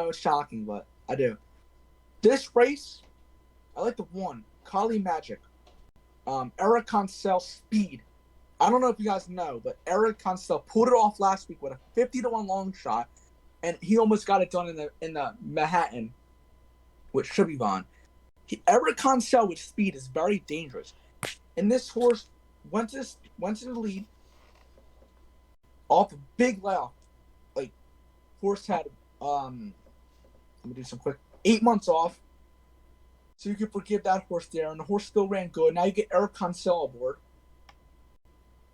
it's shocking, but I do. This race, I like the 1, Kali Magic. Eric Concel Speed. I don't know if you guys know, but Eric Concel pulled it off last week with a 50-1 long shot, and he almost got it done in the Manhattan with Suburban. Eric Concel with speed is very dangerous, and this horse went to the lead off a big layoff. Like, horse had let me do some quick 8 months off, so you can forgive that horse there, and the horse still ran good. Now you get Eric Concel aboard,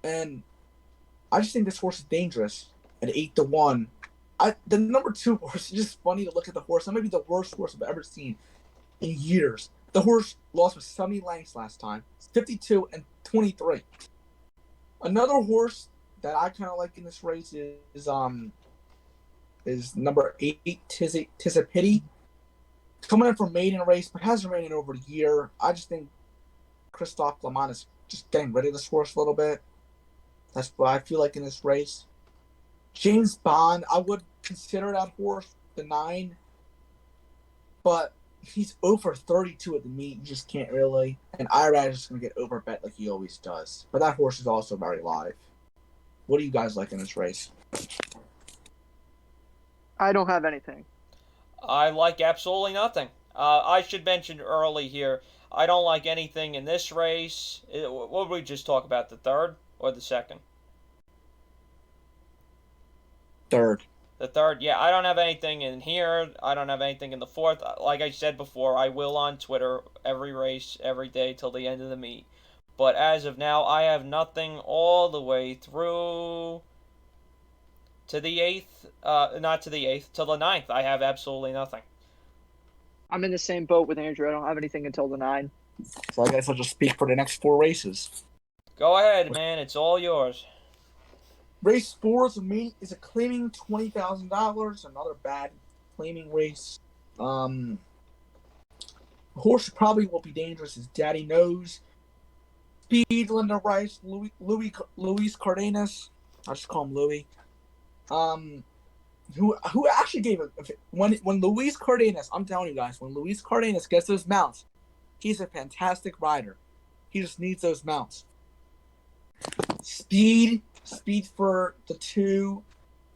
and I just think this horse is dangerous at 8-1. The number 2 horse is just funny to look at the horse. That might be the worst horse I've ever seen in years. The horse lost with Sammy lengths last time. It's 52 and 23. Another horse that I kind of like in this race is number 8, Tis a Pity. Coming in from maiden race, but hasn't ran in over a year. I just think Christophe Clement is just getting rid of this horse a little bit. That's what I feel like in this race. James Bond, I would consider that horse the 9, but he's over 32 at the meet. You just can't really. And NYRA is just going to get overbet like he always does. But that horse is also very live. What do you guys like in this race? I don't have anything. I like absolutely nothing. I should mention early here, I don't like anything in this race. What did we just talk about, the 3rd or the 2nd? 3rd. The 3rd, yeah, I don't have anything in here. I don't have anything in the 4th. Like I said before, I will on Twitter every race, every day till the end of the meet. But as of now, I have nothing all the way through to the 8th. Not to the 8th, till the 9th. I have absolutely nothing. I'm in the same boat with Andrew. I don't have anything until the 9. So I guess I'll just speak for the next 4 races. Go ahead, man. It's all yours. Race 4 is a claiming $20,000. Another bad claiming race. The horse probably will be dangerous as Daddy Knows. Speed, Linda Rice, Luis Cardenas. I'll just call him Louis. Who actually gave it when Luis Cardenas, I'm telling you guys, when Luis Cardenas gets those mounts, he's a fantastic rider. He just needs those mounts. Speed for the 2.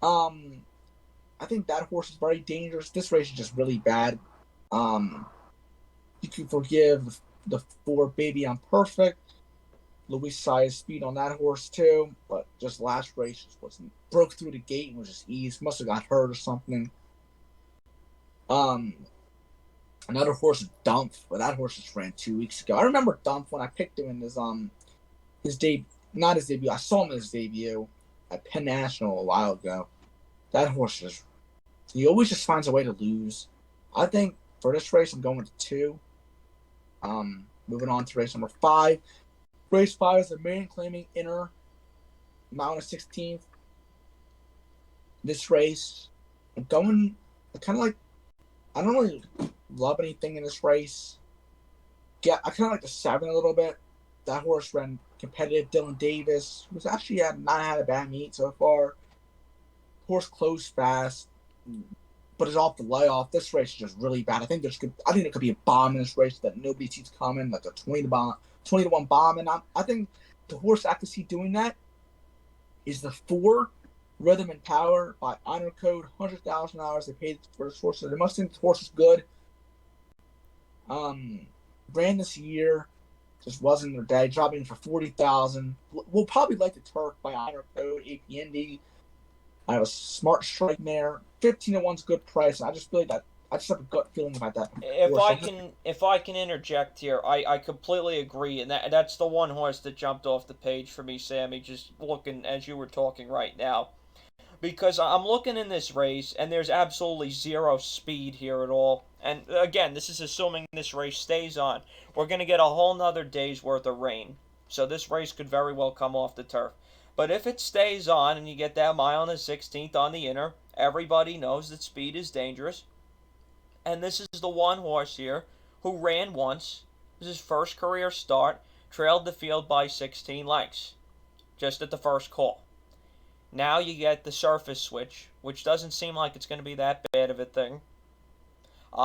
I think that horse is very dangerous. This race is just really bad. You can forgive the 4 Baby I'm Perfect. Luis Size speed on that horse too, but just last race just wasn't broke through the gate and was just eased. Must have got hurt or something. Another horse is Dumpf, but that horse just ran 2 weeks ago. I remember Dumpf when I picked him in his debut. Not his debut. I saw him in his debut at Penn National a while ago. That horse he always just finds a way to lose. I think for this race I'm going with 2. Moving on to race number 5. Race 5 is the main claiming inner mount of 16th. This race, I don't really love anything in this race. Yeah, I kind of like the 7 a little bit. That horse ran competitive. Dylan Davis, who's actually not had a bad meet so far. Horse closed fast, but is off the layoff. This race is just really bad. I think there could be a bomb in this race that nobody sees coming, like a 20-1 bomb. And I think the horse I could see doing that is the 4 Rhythm and Power by Honor Code, $100,000. They paid for this horse, so they must think the horse is good. Ran this year, just wasn't their day. Dropping for $40,000. We'll probably like the Turk by Honor Code, APND. I have a smart strike there. 15-1's a good price. I just feel like that. I just have a gut feeling about that. If I can interject here, I completely agree, and that's the one horse that jumped off the page for me, Sammy. Just looking as you were talking right now. because I'm looking in this race and there's absolutely zero speed here at all. And again, this is assuming this race stays on. We're going to get a whole nother day's worth of rain. So this race could very well come off the turf. But if it stays on and you get that mile and a 16th on the inner, everybody knows that speed is dangerous. And this is the one horse here who ran once. This is his first career start, trailed the field by 16 lengths, just at the first call. Now you get the surface switch, which doesn't seem like it's going to be that bad of a thing.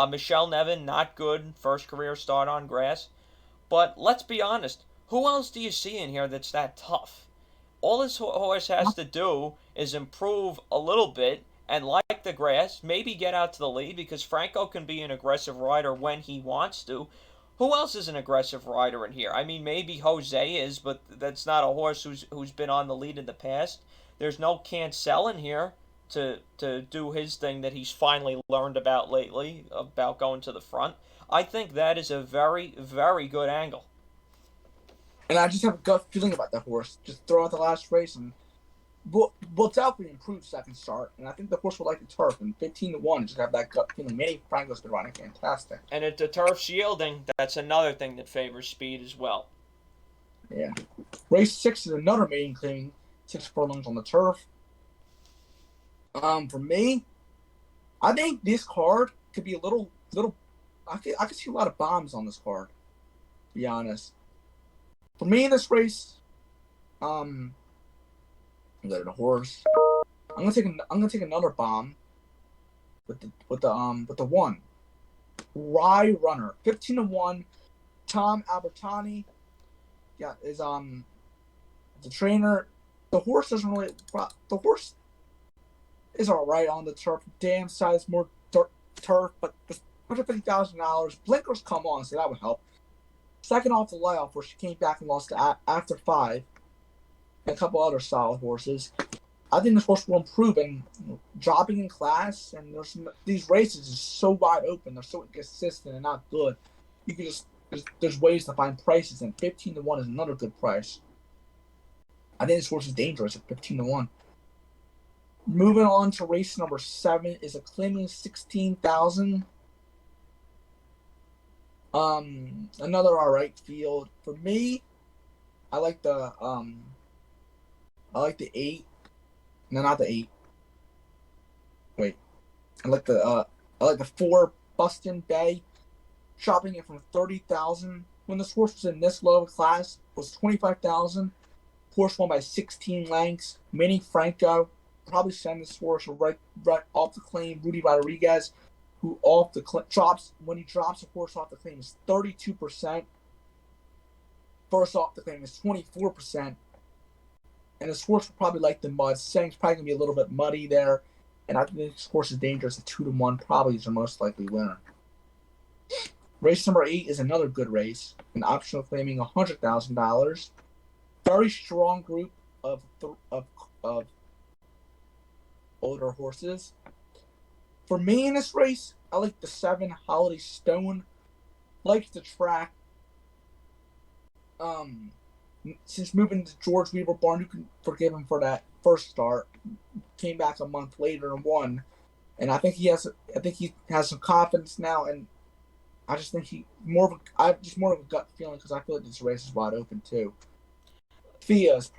Michelle Nevin, not good, first career start on grass. But let's be honest, who else do you see in here that's that tough? All this horse has to do is improve a little bit and like the grass, maybe get out to the lead, because Franco can be an aggressive rider when he wants to. Who else is an aggressive rider in here? I mean, maybe Jose is, but that's not a horse who's been on the lead in the past. There's no Cancel in here to do his thing that he's finally learned about lately, about going to the front. I think that is a very, very good angle. And I just have a gut feeling about that horse. Just throw out the last race and will definitely improve second start. And I think the horse will like the turf. And 15-1, just have that gut feeling. Manny Franco's been running fantastic. And if the turf's yielding, that's another thing that favors speed as well. Yeah. Race 6 is another maiden claiming 6 furlongs on the turf. For me, I think this card could be a little. I could see a lot of bombs on this card, to be honest. For me in this race, I'm gonna the horse. I'm gonna take another bomb with the one. Rye Runner, 15-1. Tom Albertani, is the trainer. The horse doesn't really. The horse is all right on the turf. Damn size, more turf, but $150,000. Blinkers come on, so that would help. Second off the layoff, where she came back and lost after 5, and a couple other solid horses. I think this horse will improve and dropping in class. And these races is so wide open. They're so inconsistent and not good. You can just there's ways to find prices, and 15-1 is another good price. I think this horse is dangerous at 15-1. Moving on to race number 7 is a claiming 16,000. Another alright field. For me, I like the 8. No, not the 8. Wait. I like the 4 Buston Bay. Shopping it from 30,000. When this horse was in this low of class, it was 25,000. Horse won by 16 lengths. Manny Franco probably send this horse right off the claim. Rudy Rodriguez, who drops when he drops a horse off the claim is 32%. First off the claim is 24%. And this horse will probably like the mud. Saying's probably gonna be a little bit muddy there. And I think this horse is dangerous at 2-1. Probably is the most likely winner. Race number 8 is another good race. An optional claiming $100,000. Very strong group of older horses. For me in this race, I like the 7 Holiday Stone. Like the track. Since moving to George Weaver Barn, you can forgive him for that first start. Came back a month later and won. And I think he has some confidence now, and I just think I have more of a gut feeling because I feel like this race is wide open too. Thea is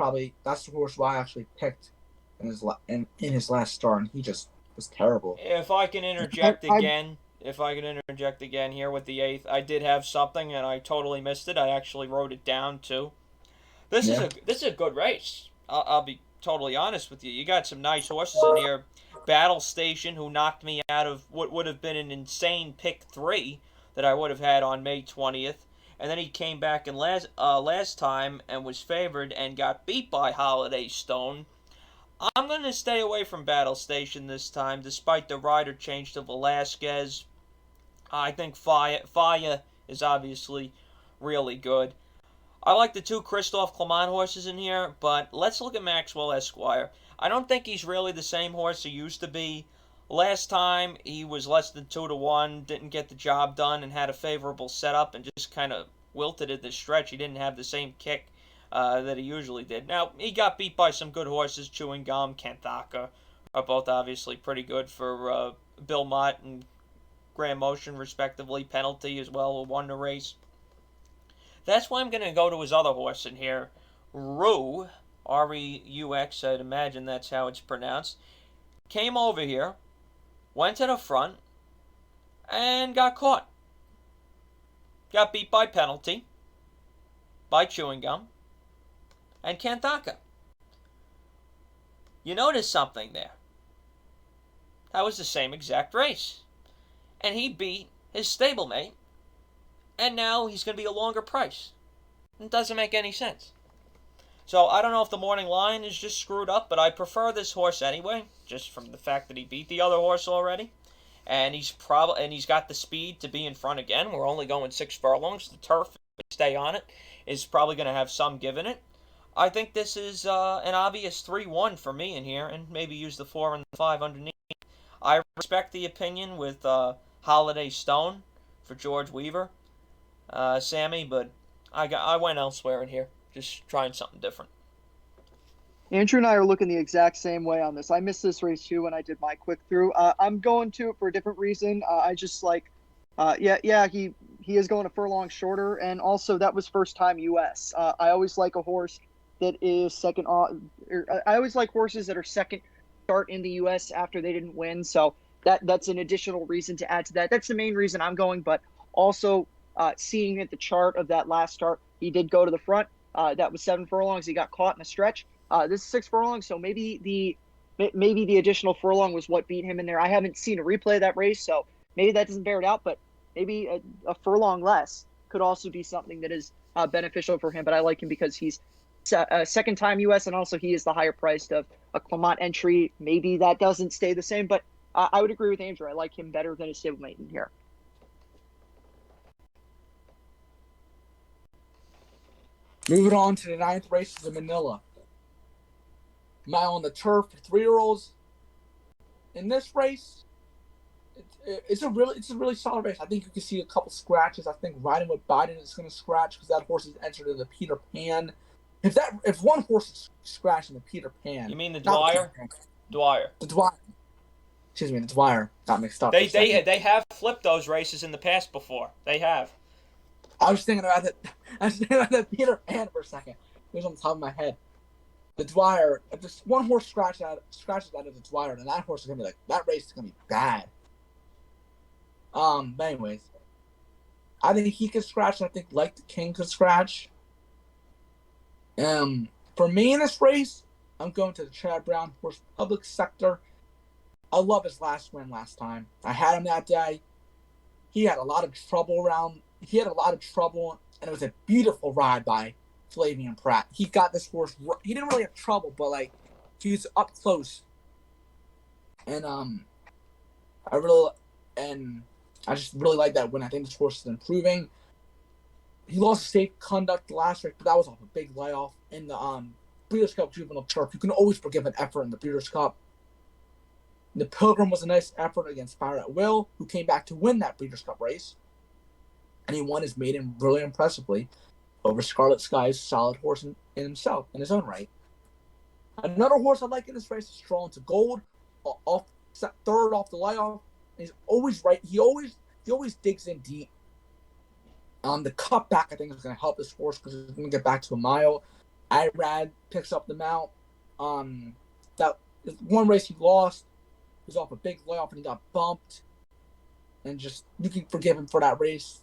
that's the horse I actually picked in his last start, and he just was terrible. If I can interject again here with the 8th, I did have something and I totally missed it. I actually wrote it down too. This is a good race. I'll be totally honest with you. You got some nice horses in here. Battle Station, who knocked me out of what would have been an insane pick 3 that I would have had on May 20th. And then he came back in last time and was favored and got beat by Holiday Stone. I'm going to stay away from Battle Station this time, despite the rider change to Velasquez. I think Faya is obviously really good. I like the 2 Christophe Clement horses in here, but let's look at Maxwell Esquire. I don't think he's really the same horse he used to be. Last time, he was less than 2-1, didn't get the job done, and had a favorable setup, and just kind of wilted at the stretch. He didn't have the same kick that he usually did. Now, he got beat by some good horses, Chewing Gum, Kanthaka, are both obviously pretty good for Belmont and Grand Motion, respectively. Penalty as well, who won the race. That's why I'm going to go to his other horse in here, Rue, R-E-U-X, I'd imagine that's how it's pronounced. Came over here, went to the front, and got caught. Got beat by penalty, by chewing gum, and Kantaka. You notice something there. That was the same exact race. And he beat his stablemate, and now he's going to be a longer price. It doesn't make any sense. So I don't know if the morning line is just screwed up, but I prefer this horse anyway, just from the fact that he beat the other horse already. And he's got the speed to be in front again. We're only going 6 furlongs. The turf, if we stay on it, is probably going to have some give in it. I think this is an obvious 3-1 for me in here, and maybe use the 4 and the 5 underneath. I respect the opinion with Holiday Stone for George Weaver, Sammy, but I went elsewhere in here, just trying something different. Andrew and I are looking the exact same way on this. I missed this race too when I did my quick through. I'm going to it for a different reason. I just like, he is going a furlong shorter, and also that was first time U.S. I always like a horse that is second. I always like horses that are second start in the U.S. after they didn't win. So that's an additional reason to add to that. That's the main reason I'm going, but also seeing at the chart of that last start, he did go to the front. That was 7 furlongs. He got caught in a stretch. This is 6 furlongs, so maybe the additional furlong was what beat him in there. I haven't seen a replay of that race, so maybe that doesn't bear it out, but maybe a furlong less could also be something that is beneficial for him. But I like him because he's second time U.S., and also he is the higher priced of a Clement entry. Maybe that doesn't stay the same, but I would agree with Andrew. I like him better than his stablemate in here. Moving on to the 9th races in Manila. Mile on the turf for 3-year-olds. In this race, it's a really solid race. I think you can see a couple scratches. I think riding with Biden is going to scratch because that horse is entered in the Peter Pan. If one horse is scratching the Peter Pan, you mean the Dwyer? Dwyer. The Dwyer. Excuse me, the Dwyer got mixed up. They have flipped those races in the past before. They have. I was thinking about that. I was thinking about that Peter Pan for a second. It was on the top of my head. The Dwyer. If this one horse scratches out of the Dwyer, then that horse is gonna be that race is gonna be bad. But anyways, I think he could scratch. And I think Like the King could scratch. For me in this race, I'm going to the Chad Brown horse, Public Sector. I love his last win last time. I had him that day. He had a lot of trouble, and it was a beautiful ride by Flavian Pratt. He got this horse. He didn't really have trouble, but he was up close, and I just really like that win. I think this horse is improving. He lost safe conduct the last race, but that was off a big layoff in the Breeders' Cup Juvenile Turf. You can always forgive an effort in the Breeders' Cup. The Pilgrim was a nice effort against Fire at Will, who came back to win that Breeders' Cup race. And he won his maiden really impressively over Scarlet Sky's solid horse in himself, in his own right. Another horse I like in this race is Strong to Gold, third off the layoff. He's always right. He always digs in deep. The cutback, I think, is going to help this horse because he's going to get back to a mile. Irad picks up the mount. That one race he lost. He was off a big layoff and he got bumped. And just, you can forgive him for that race.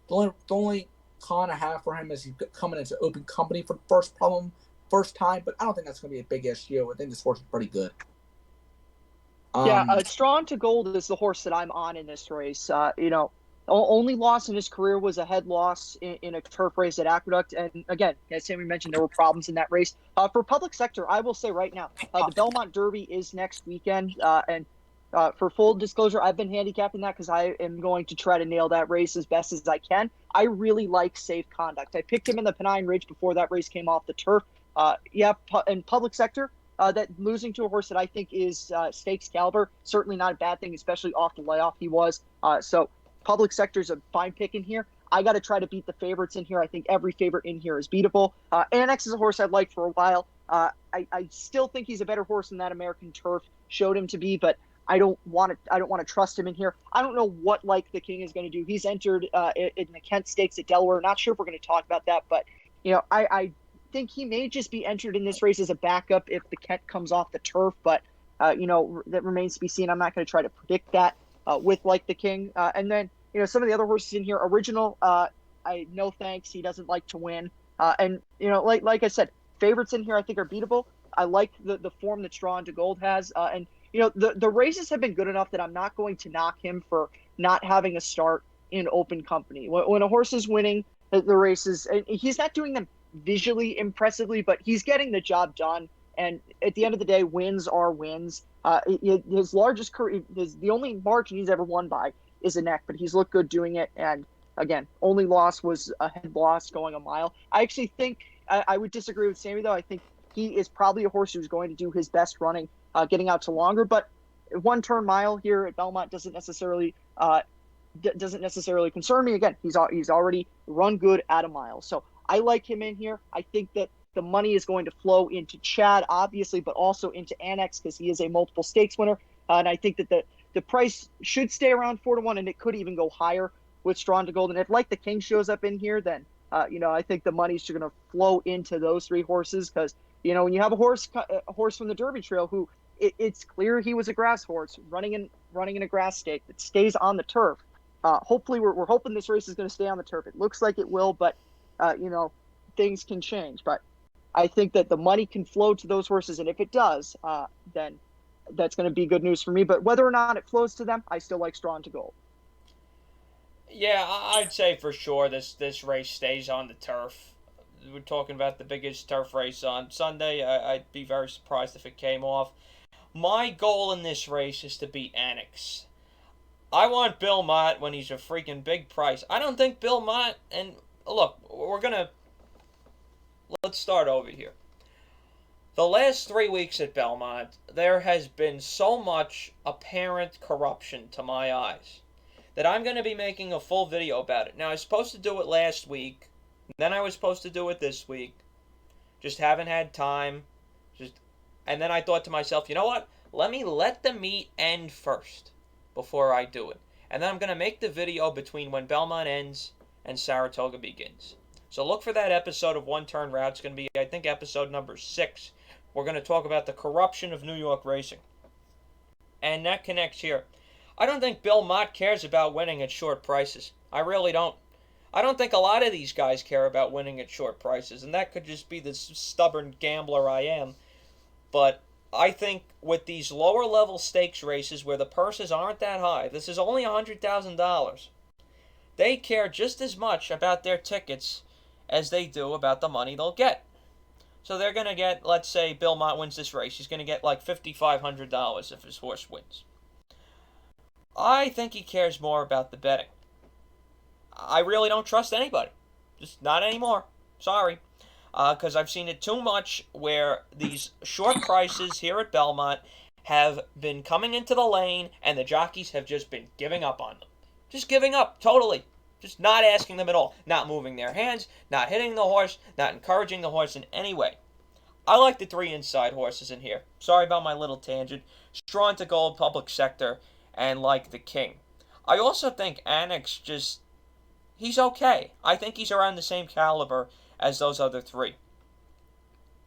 The only con I have for him is he's coming into open company for the first time, but I don't think that's going to be a big issue. I think this horse is pretty good. Strong to Gold is the horse that I'm on in this race. Only loss in his career was a head loss in a turf race at Aqueduct. And again, as Sammy mentioned, there were problems in that race. For Public Sector, I will say right now, the Belmont Derby is next weekend. And for full disclosure, I've been handicapping that because I am going to try to nail that race as best as I can. I really like Safe Conduct. I picked him in the Pennine Ridge before that race came off the turf. In Public Sector, that losing to a horse that I think is stakes caliber, certainly not a bad thing, especially off the layoff he was. So Public Sector is a fine pick in here. I got to try to beat the favorites in here. I think every favorite in here is beatable. Annex is a horse I've liked for a while. I still think he's a better horse than that American Turf showed him to be, but I don't want to trust him in here. I don't know what Like the King is going to do. He's entered in the Kent Stakes at Delaware. Not sure if we're going to talk about that, but I think he may just be entered in this race as a backup if the Kent comes off the turf. But that remains to be seen. I'm not going to try to predict that with Like the King. And then some of the other horses in here. Original, no thanks. He doesn't like to win. And like I said, favorites in here I think are beatable. I like the form that Strawn to Gold has, and the races have been good enough that I'm not going to knock him for not having a start in open company. When a horse is winning the races, and he's not doing them visually impressively, but he's getting the job done. And at the end of the day, wins are wins. His largest career, the only margin he's ever won by is a neck, but he's looked good doing it. And again, only loss was a head loss going a mile. I actually think I would disagree with Sammy, though. I think he is probably a horse who's going to do his best running, getting out to longer. But 1 turn mile here at Belmont doesn't necessarily concern me. Again, he's already run good at a mile, so I like him in here. I think that the money is going to flow into Chad, obviously, but also into Annex because he is a multiple stakes winner, and I think that the price should stay around 4-1, and it could even go higher with Strawn to Gold. And if Like the King shows up in here, then I think the money's going to flow into those 3 horses because when you have a horse from the Derby Trail who it's clear he was a grass horse running in a grass stake that stays on the turf. Hopefully, we're hoping this race is going to stay on the turf. It looks like it will, but things can change. But I think that the money can flow to those horses, and if it does, then that's going to be good news for me. But whether or not it flows to them, I still like Strawn to Gold. Yeah, I'd say for sure this race stays on the turf. We're talking about the biggest turf race on Sunday. I'd be very surprised if it came off. My goal in this race is to beat Annex. I want Bill Mott when he's a freaking big price. I don't think Bill Mott, and look, let's start over here. The last 3 weeks at Belmont, there has been so much apparent corruption to my eyes that I'm going to be making a full video about it. Now, I was supposed to do it last week. Then I was supposed to do it this week. Just haven't had time. And then I thought to myself, you know what? Let me let the meet end first before I do it. And then I'm going to make the video between when Belmont ends and Saratoga begins. So look for that episode of One Turn Route. It's going to be, I think, episode number 6. We're going to talk about the corruption of New York racing. And that connects here. I don't think Bill Mott cares about winning at short prices. I really don't. I don't think a lot of these guys care about winning at short prices, and that could just be the stubborn gambler I am. But I think with these lower level stakes races where the purses aren't that high, this is only $100,000, they care just as much about their tickets as they do about the money they'll get. So they're going to get, let's say Bill Mott wins this race, he's going to get like $5,500 if his horse wins. I think he cares more about the betting. I really don't trust anybody. Just not anymore. Sorry. Because I've seen it too much where these short prices here at Belmont have been coming into the lane and the jockeys have just been giving up on them. Just giving up, totally. Just not asking them at all. Not moving their hands, not hitting the horse, not encouraging the horse in any way. I like the 3 inside horses in here. Sorry about my little tangent. Strawn to Gold, Public Sector, and Like the King. I also think Annex he's okay. I think he's around the same caliber as those other 3.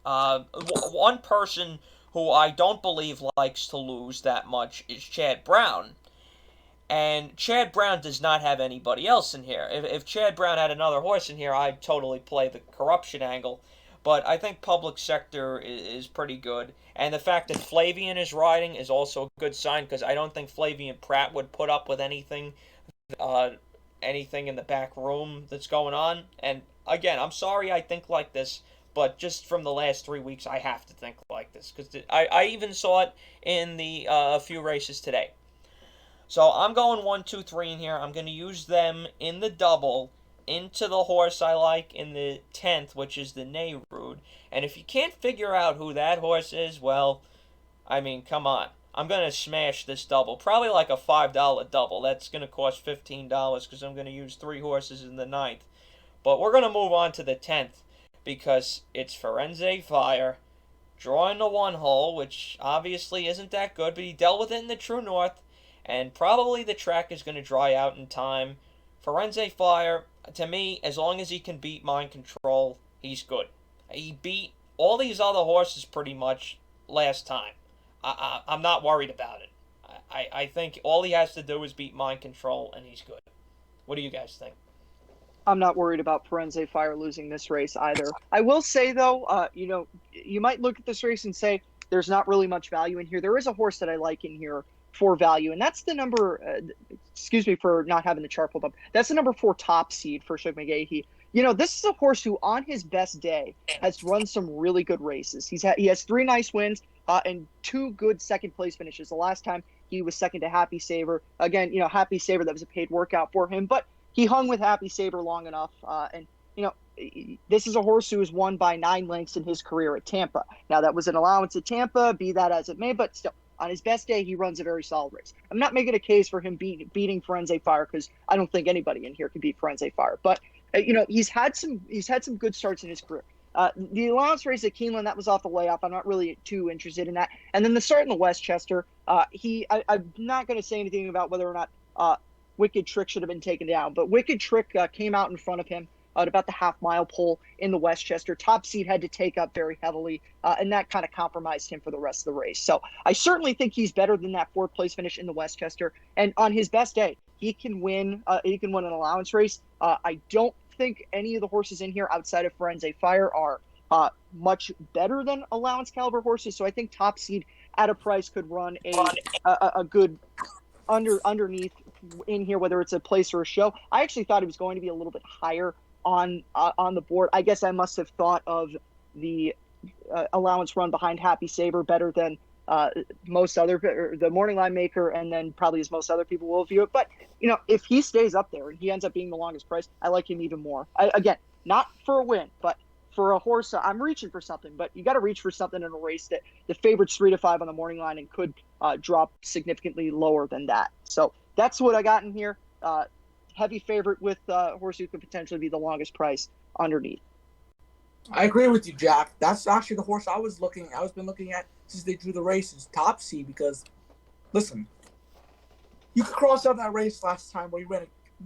One person who I don't believe likes to lose that much is Chad Brown. And Chad Brown does not have anybody else in here. If Chad Brown had another horse in here, I'd totally play the corruption angle. But I think Public Sector is pretty good. And the fact that Flavian is riding is also a good sign, because I don't think Flavian Pratt would put up with anything in the back room that's going on. And again, I'm sorry I think like this, but just from the last 3 weeks, I have to think like this, because I even saw it in the few races today. So I'm going 1, 2, 3 in here. I'm going to use them in the double into the horse I like in the 10th, which is the Nerud. And if you can't figure out who that horse is, well, I mean, come on. I'm going to smash this double. Probably like a $5 double. That's going to cost $15 because I'm going to use 3 horses in the 9th. But we're going to move on to the 10th because it's Firenze Fire drawing the one hole, which obviously isn't that good, but he dealt with it in the True North, and probably the track is going to dry out in time. Firenze Fire, to me, as long as he can beat Mind Control, he's good. He beat all these other horses pretty much last time. I'm not worried about it. I think all he has to do is beat Mind Control, and he's good. What do you guys think? I'm not worried about Firenze Fire losing this race either. I will say, though, you might look at this race and say there's not really much value in here. There is a horse that I like in here for value, and that's the number, excuse me for not having the chart pulled up. That's the number 4 Top Seed for Shug McGahee. This is a horse who, on his best day, has run some really good races. He has 3 nice wins and 2 good second place finishes. The last time he was second to Happy Saver. Again, Happy Saver, that was a paid workout for him, but he hung with Happy Saber long enough. This is a horse who has won by 9 lengths in his career at Tampa. Now, that was an allowance at Tampa, be that as it may, but still, on his best day, he runs a very solid race. I'm not making a case for him beating Firenze Fire, because I don't think anybody in here can beat Firenze Fire. But he's had some good starts in his career. The allowance race at Keeneland, that was off the layoff. I'm not really too interested in that. And then the start in the Westchester, I'm not going to say anything about whether or not Wicked Trick should have been taken down, but Wicked Trick came out in front of him at about the half-mile pole in the Westchester. Top Seed had to take up very heavily, and that kind of compromised him for the rest of the race. So I certainly think he's better than that 4th place finish in the Westchester. And on his best day, he can win. He can win an allowance race. I don't think any of the horses in here outside of Firenze Fire are much better than allowance caliber horses. So I think Top Seed at a price could run a good underneath in here, whether it's a place or a show. I actually thought it was going to be a little bit higher on the board. I guess I must have thought of the allowance run behind Happy Saber better than most other, the Morning Line Maker, and then probably as most other people will view it. But if he stays up there and he ends up being the longest price, I like him even more. Again, not for a win, but for a horse, I'm reaching for something. But you got to reach for something in a race that the favorite's 3 to 5 on the morning line and could drop significantly lower than that. So that's what I got in here. Heavy favorite with a horse who could potentially be the longest price underneath. I agree with you, Jack. That's actually the horse I was been looking at since they drew the race, is Top Seed, because listen, you could cross out that race last time where you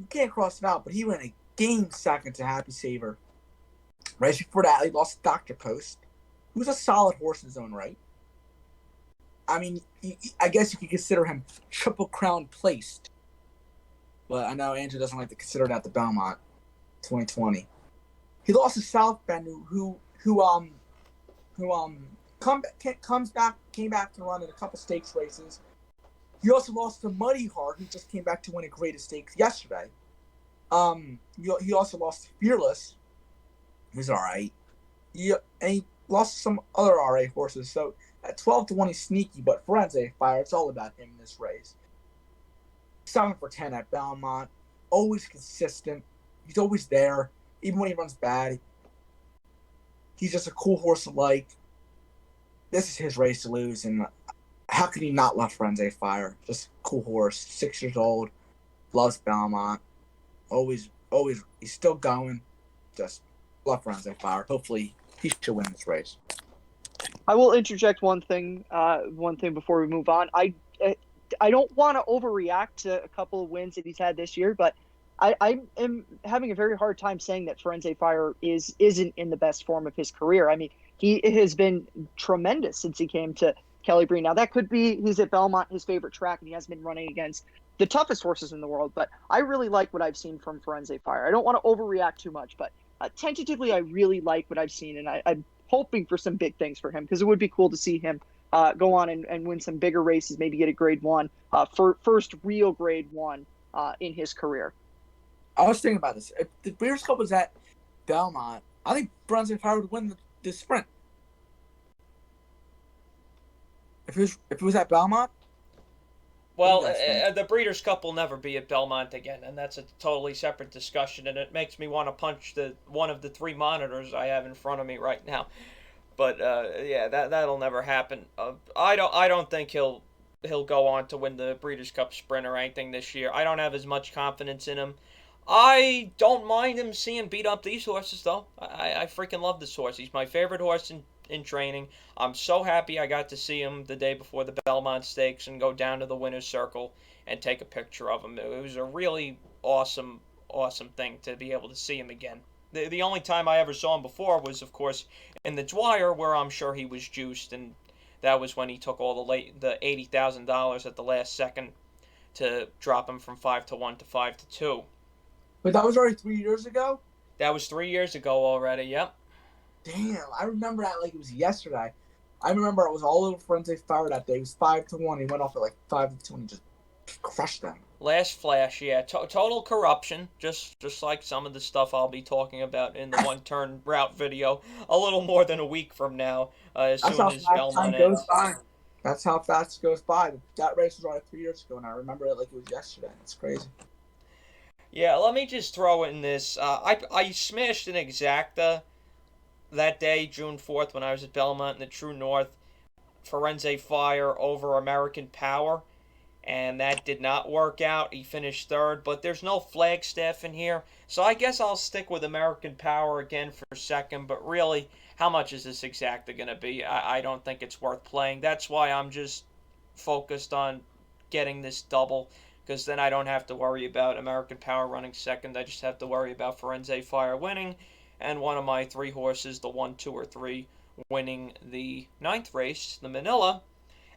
can't cross it out, but he ran a game second to Happy Saver. Race before that, he lost to Dr. Post, who's a solid horse in his own right. I mean, I guess you could consider him Triple Crown placed. But I know Andrew doesn't like to consider that the Belmont 2020. He lost to South Bend, who came back to run in a couple stakes races. He also lost to Muddy Heart, who just came back to win a Greatest Stakes yesterday. He also lost to Fearless, who's all right. And he lost to some other RA horses. So at 12-1, he's sneaky, but Firenze Fire, it's all about him in this race. 7 for 10 at Belmont, always consistent. He's always there, even when he runs bad. He's just a cool horse to like. This is his race to lose, and how could he not love Firenze Fire? Just a cool horse, 6 years old, loves Belmont. Always, he's still going. Just love Firenze Fire. Hopefully, he should win this race. I will interject one thing before we move on. I don't want to overreact to a couple of wins that he's had this year, but I am having a very hard time saying that Firenze Fire isn't in the best form of his career. I mean, he has been tremendous since he came to Kelly Breen. Now, that could be he's at Belmont, his favorite track, and he has been running against the toughest horses in the world. But I really like what I've seen from Firenze Fire. I don't want to overreact too much, but tentatively, I really like what I've seen, and I'm hoping for some big things for him, because it would be cool to see him go on and win some bigger races, maybe get a grade 1, first real grade 1 in his career. I was thinking about this. If the Breeders' Cup was at Belmont, I think Firenze Fire would win the sprint. If it was at Belmont? Well, the Breeders' Cup will never be at Belmont again, and that's a totally separate discussion, and it makes me want to punch one of the 3 monitors I have in front of me right now. But yeah, that'll never happen. I don't think he'll go on to win the Breeders' Cup Sprint or anything this year. I don't have as much confidence in him. I don't mind him seeing beat up these horses, though. I freaking love this horse. He's my favorite horse in in training. I'm so happy I got to see him the day before the Belmont Stakes and go down to the winner's circle and take a picture of him. It was a really awesome, awesome thing to be able to see him again. The only time I ever saw him before was, of course, in the Dwyer, where I'm sure he was juiced, and that was when he took all the $80,000 at the last second to drop him from 5-1 to 5-2. But that was already 3 years ago? That was 3 years ago already, yep. Damn, I remember that like it was yesterday. I remember it was all over Forensic Fire that day. It was 5-1. He went off at like 5-2 and he just crushed them. Last flash, yeah. Total corruption, just like some of the stuff I'll be talking about in the one-turn route video a little more than a week from now, as soon as Belmont ends. That's how fast it goes by. That race was already 3 years ago, and I remember it like it was yesterday. It's crazy. Yeah, let me just throw in this. I smashed an exacta that day, June 4th, when I was at Belmont in the True North. Forensic Fire over American Power, and that did not work out. He finished third, but there's no Flagstaff in here, so I guess I'll stick with American Power again for second, but really, how much is this exacta going to be? I don't think it's worth playing. That's why I'm just focused on getting this double, because then I don't have to worry about American Power running second. I just have to worry about Forensic Fire winning, and one of my 3 horses, the 1, 2, or 3, winning the 9th race, the Manila.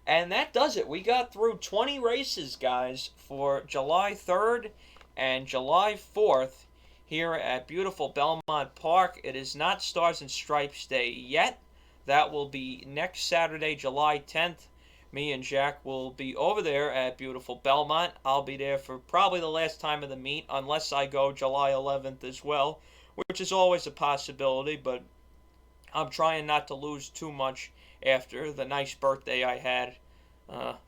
And that does it. We got through 20 races, guys, for July 3rd and July 4th here at beautiful Belmont Park. It is not Stars and Stripes Day yet. That will be next Saturday, July 10th. Me and Jack will be over there at beautiful Belmont. I'll be there for probably the last time of the meet, unless I go July 11th as well, which is always a possibility, but I'm trying not to lose too much after the nice birthday I had,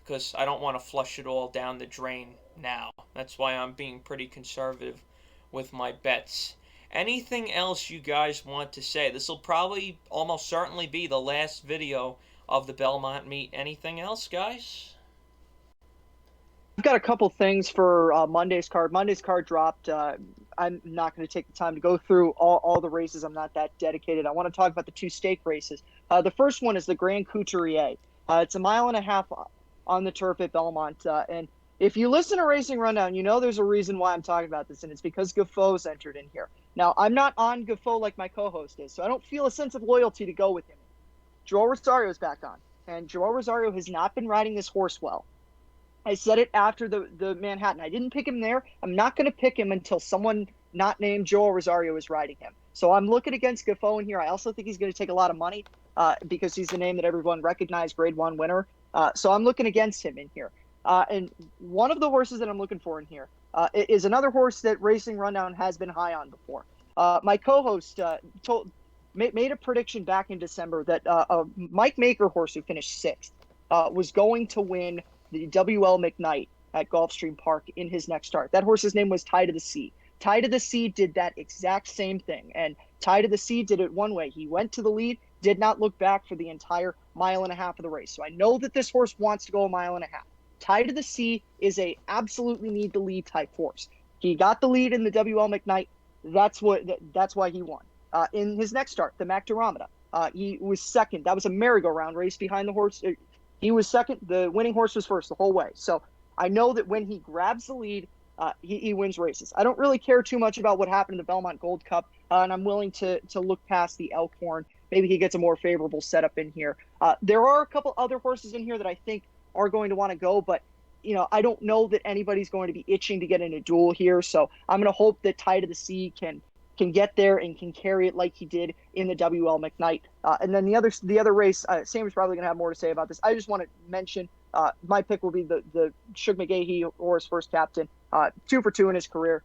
because I don't want to flush it all down the drain now. That's why I'm being pretty conservative with my bets. Anything else you guys want to say? This will probably almost certainly be the last video of the Belmont meet. Anything else, guys? I've got a couple things for Monday's card. Monday's card dropped. I'm not going to take the time to go through all the races. I'm not that dedicated. I want to talk about the 2 stake races. The first one is the Grand Couturier. It's a 1.5 miles on the turf at Belmont. And if you listen to Racing Rundown, you know there's a reason why I'm talking about this, and it's because Gaffo's entered in here. Now, I'm not on Gaffo like my co-host is, so I don't feel a sense of loyalty to go with him. Joel Rosario's back on, and Joel Rosario has not been riding this horse well. I said it after the Manhattan. I didn't pick him there. I'm not going to pick him until someone not named Joel Rosario is riding him. So I'm looking against Gaffo in here. I also think he's going to take a lot of money because he's the name that everyone recognized, Grade 1 winner. So I'm looking against him in here. And one of the horses that I'm looking for in here is another horse that Racing Rundown has been high on before. My co-host made a prediction back in December that a Mike Maker horse who finished 6th was going to win the WL McKnight at Gulfstream Park in his next start. That horse's name was Tie to the Sea. Tie to the Sea did that exact same thing, and Tie to the Sea did it one way. He went to the lead, did not look back for the entire 1.5 miles of the race. So I know that this horse wants to go 1.5 miles. Tie to the Sea is a absolutely need the lead type horse. He got the lead in the WL McKnight. That's why he won. In his next start, the McDormanda, he was second. That was a merry-go-round race behind the horse. He was second. The winning horse was first the whole way. So I know that when he grabs the lead, he wins races. I don't really care too much about what happened in the Belmont Gold Cup, and I'm willing to look past the Elkhorn. Maybe he gets a more favorable setup in here. There are a couple other horses in here that I think are going to want to go, but I don't know that anybody's going to be itching to get in a duel here. So I'm going to hope that Tie to the Sea can get there and can carry it like he did in the WL McKnight. And then the other race, Sammy's probably going to have more to say about this. I just want to mention my pick will be the Shug McGahee horse, first captain, 2 for 2 in his career.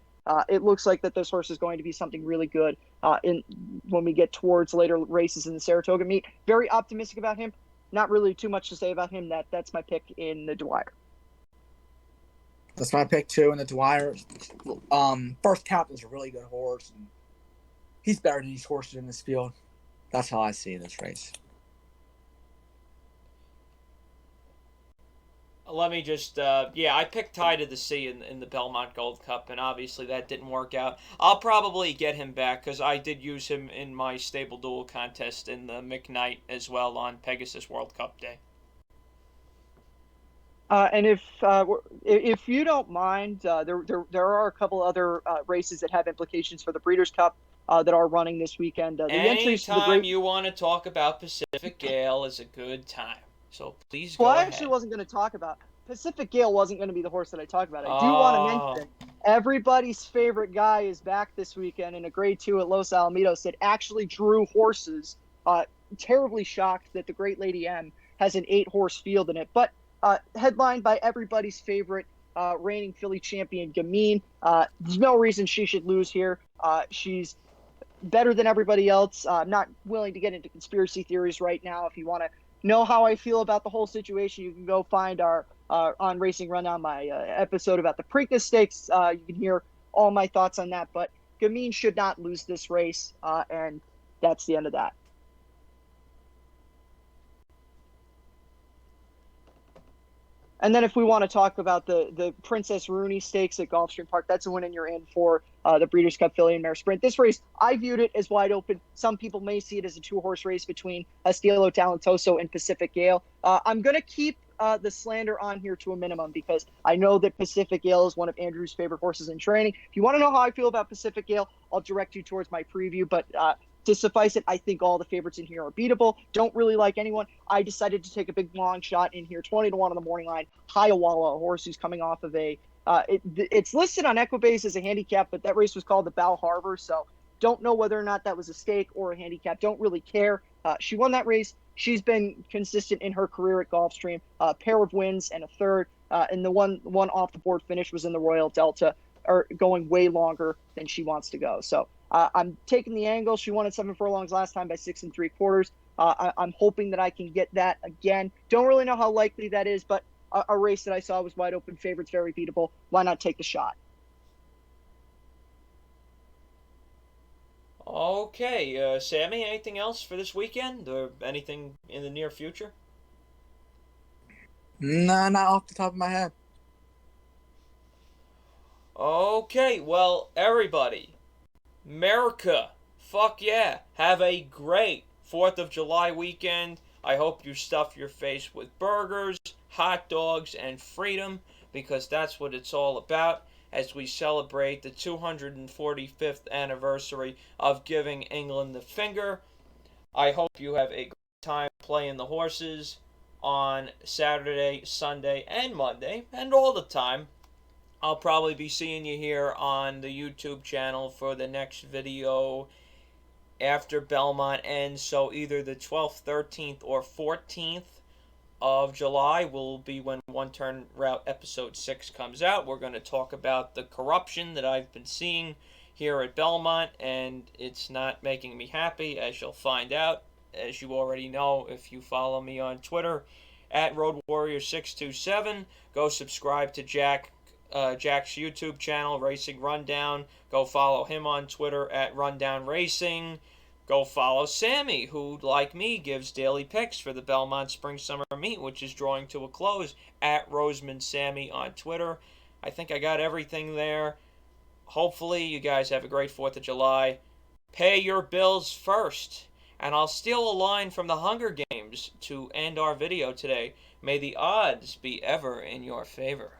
It looks like that this horse is going to be something really good when we get towards later races in the Saratoga meet. Very optimistic about him. Not really too much to say about him. That's my pick in the Dwyer. That's my pick too in the Dwyer. First captain's a really good horse, and he's better than these horses in this field. That's how I see this race. let me just, yeah, I picked Ty to the C in the Belmont Gold Cup, and obviously that didn't work out. I'll probably get him back, because I did use him in my stable duel contest in the McKnight as well on Pegasus World Cup Day. And if you don't mind, there are a couple other races that have implications for the Breeders' Cup that are running this weekend. The entries to the Anytime you want to talk about Pacific Gale is a good time. So please go Well, I ahead. actually wasn't going to talk about Pacific Gale. Wasn't going to be the horse that I talk about. I do Oh. want to mention everybody's favorite guy is back this weekend in a Grade 2 at Los Alamitos that actually drew horses. Terribly shocked that the Great Lady M has an 8-horse field in it, but headlined by everybody's favorite reigning filly champion Gamine. There's no reason she should lose here. She's better than everybody else. I'm not willing to get into conspiracy theories right now. If you want to know how I feel about the whole situation, you can go find our on Racing Rundown, my episode about the Preakness Stakes. You can hear all my thoughts on that. But Gamine should not lose this race, and that's the end of that. And then if we want to talk about the Princess Rooney Stakes at Gulfstream Park, that's a win and you're in for the Breeders' Cup Filly and Mare Sprint. This race, I viewed it as wide open. Some people may see it as a 2-horse race between Estilo Talentoso and Pacific Gale. I'm going to keep the slander on here to a minimum because I know that Pacific Gale is one of Andrew's favorite horses in training. If you want to know how I feel about Pacific Gale, I'll direct you towards my preview. But to suffice it, I think all the favorites in here are beatable. Don't really like anyone. I decided to take a big long shot in here, 20-1 on the morning line. Hiawatha, a horse who's coming off of it's listed on Equibase as a handicap, but that race was called the Bal Harbour, so don't know whether or not that was a stake or a handicap. Don't really care. She won that race. She's been consistent in her career at Gulfstream. A pair of wins and a third, and the one off the board finish was in the Royal Delta, or going way longer than she wants to go. So I'm taking the angle. She won at 7 furlongs last time by 6 3/4. I'm hoping that I can get that again. Don't really know how likely that is, but a race that I saw was wide open. Favorites very beatable. Why not take the shot? Okay, Sammy, anything else for this weekend or anything in the near future? Nah, not off the top of my head. Okay, well, everybody, America, fuck yeah, have a great 4th of July weekend. I hope you stuff your face with burgers, hot dogs, and freedom, because that's what it's all about as we celebrate the 245th anniversary of giving England the finger. I hope you have a great time playing the horses on Saturday, Sunday, and Monday, and all the time. I'll probably be seeing you here on the YouTube channel for the next video after Belmont ends, so either the 12th, 13th, or 14th of July will be when One Turn Route Episode 6 comes out. We're going to talk about the corruption that I've been seeing here at Belmont, and it's not making me happy, as you'll find out, as you already know if you follow me on Twitter, at RoadWarrior627. Go subscribe to Jack's YouTube channel, Racing Rundown. Go follow him on Twitter at Rundown Racing. Go follow Sammy, who, like me, gives daily picks for the Belmont Spring Summer Meet, which is drawing to a close, at Roseman Sammy on Twitter. I think I got everything there. Hopefully you guys have a great 4th of July. Pay your bills first. And I'll steal a line from the Hunger Games to end our video today. May the odds be ever in your favor.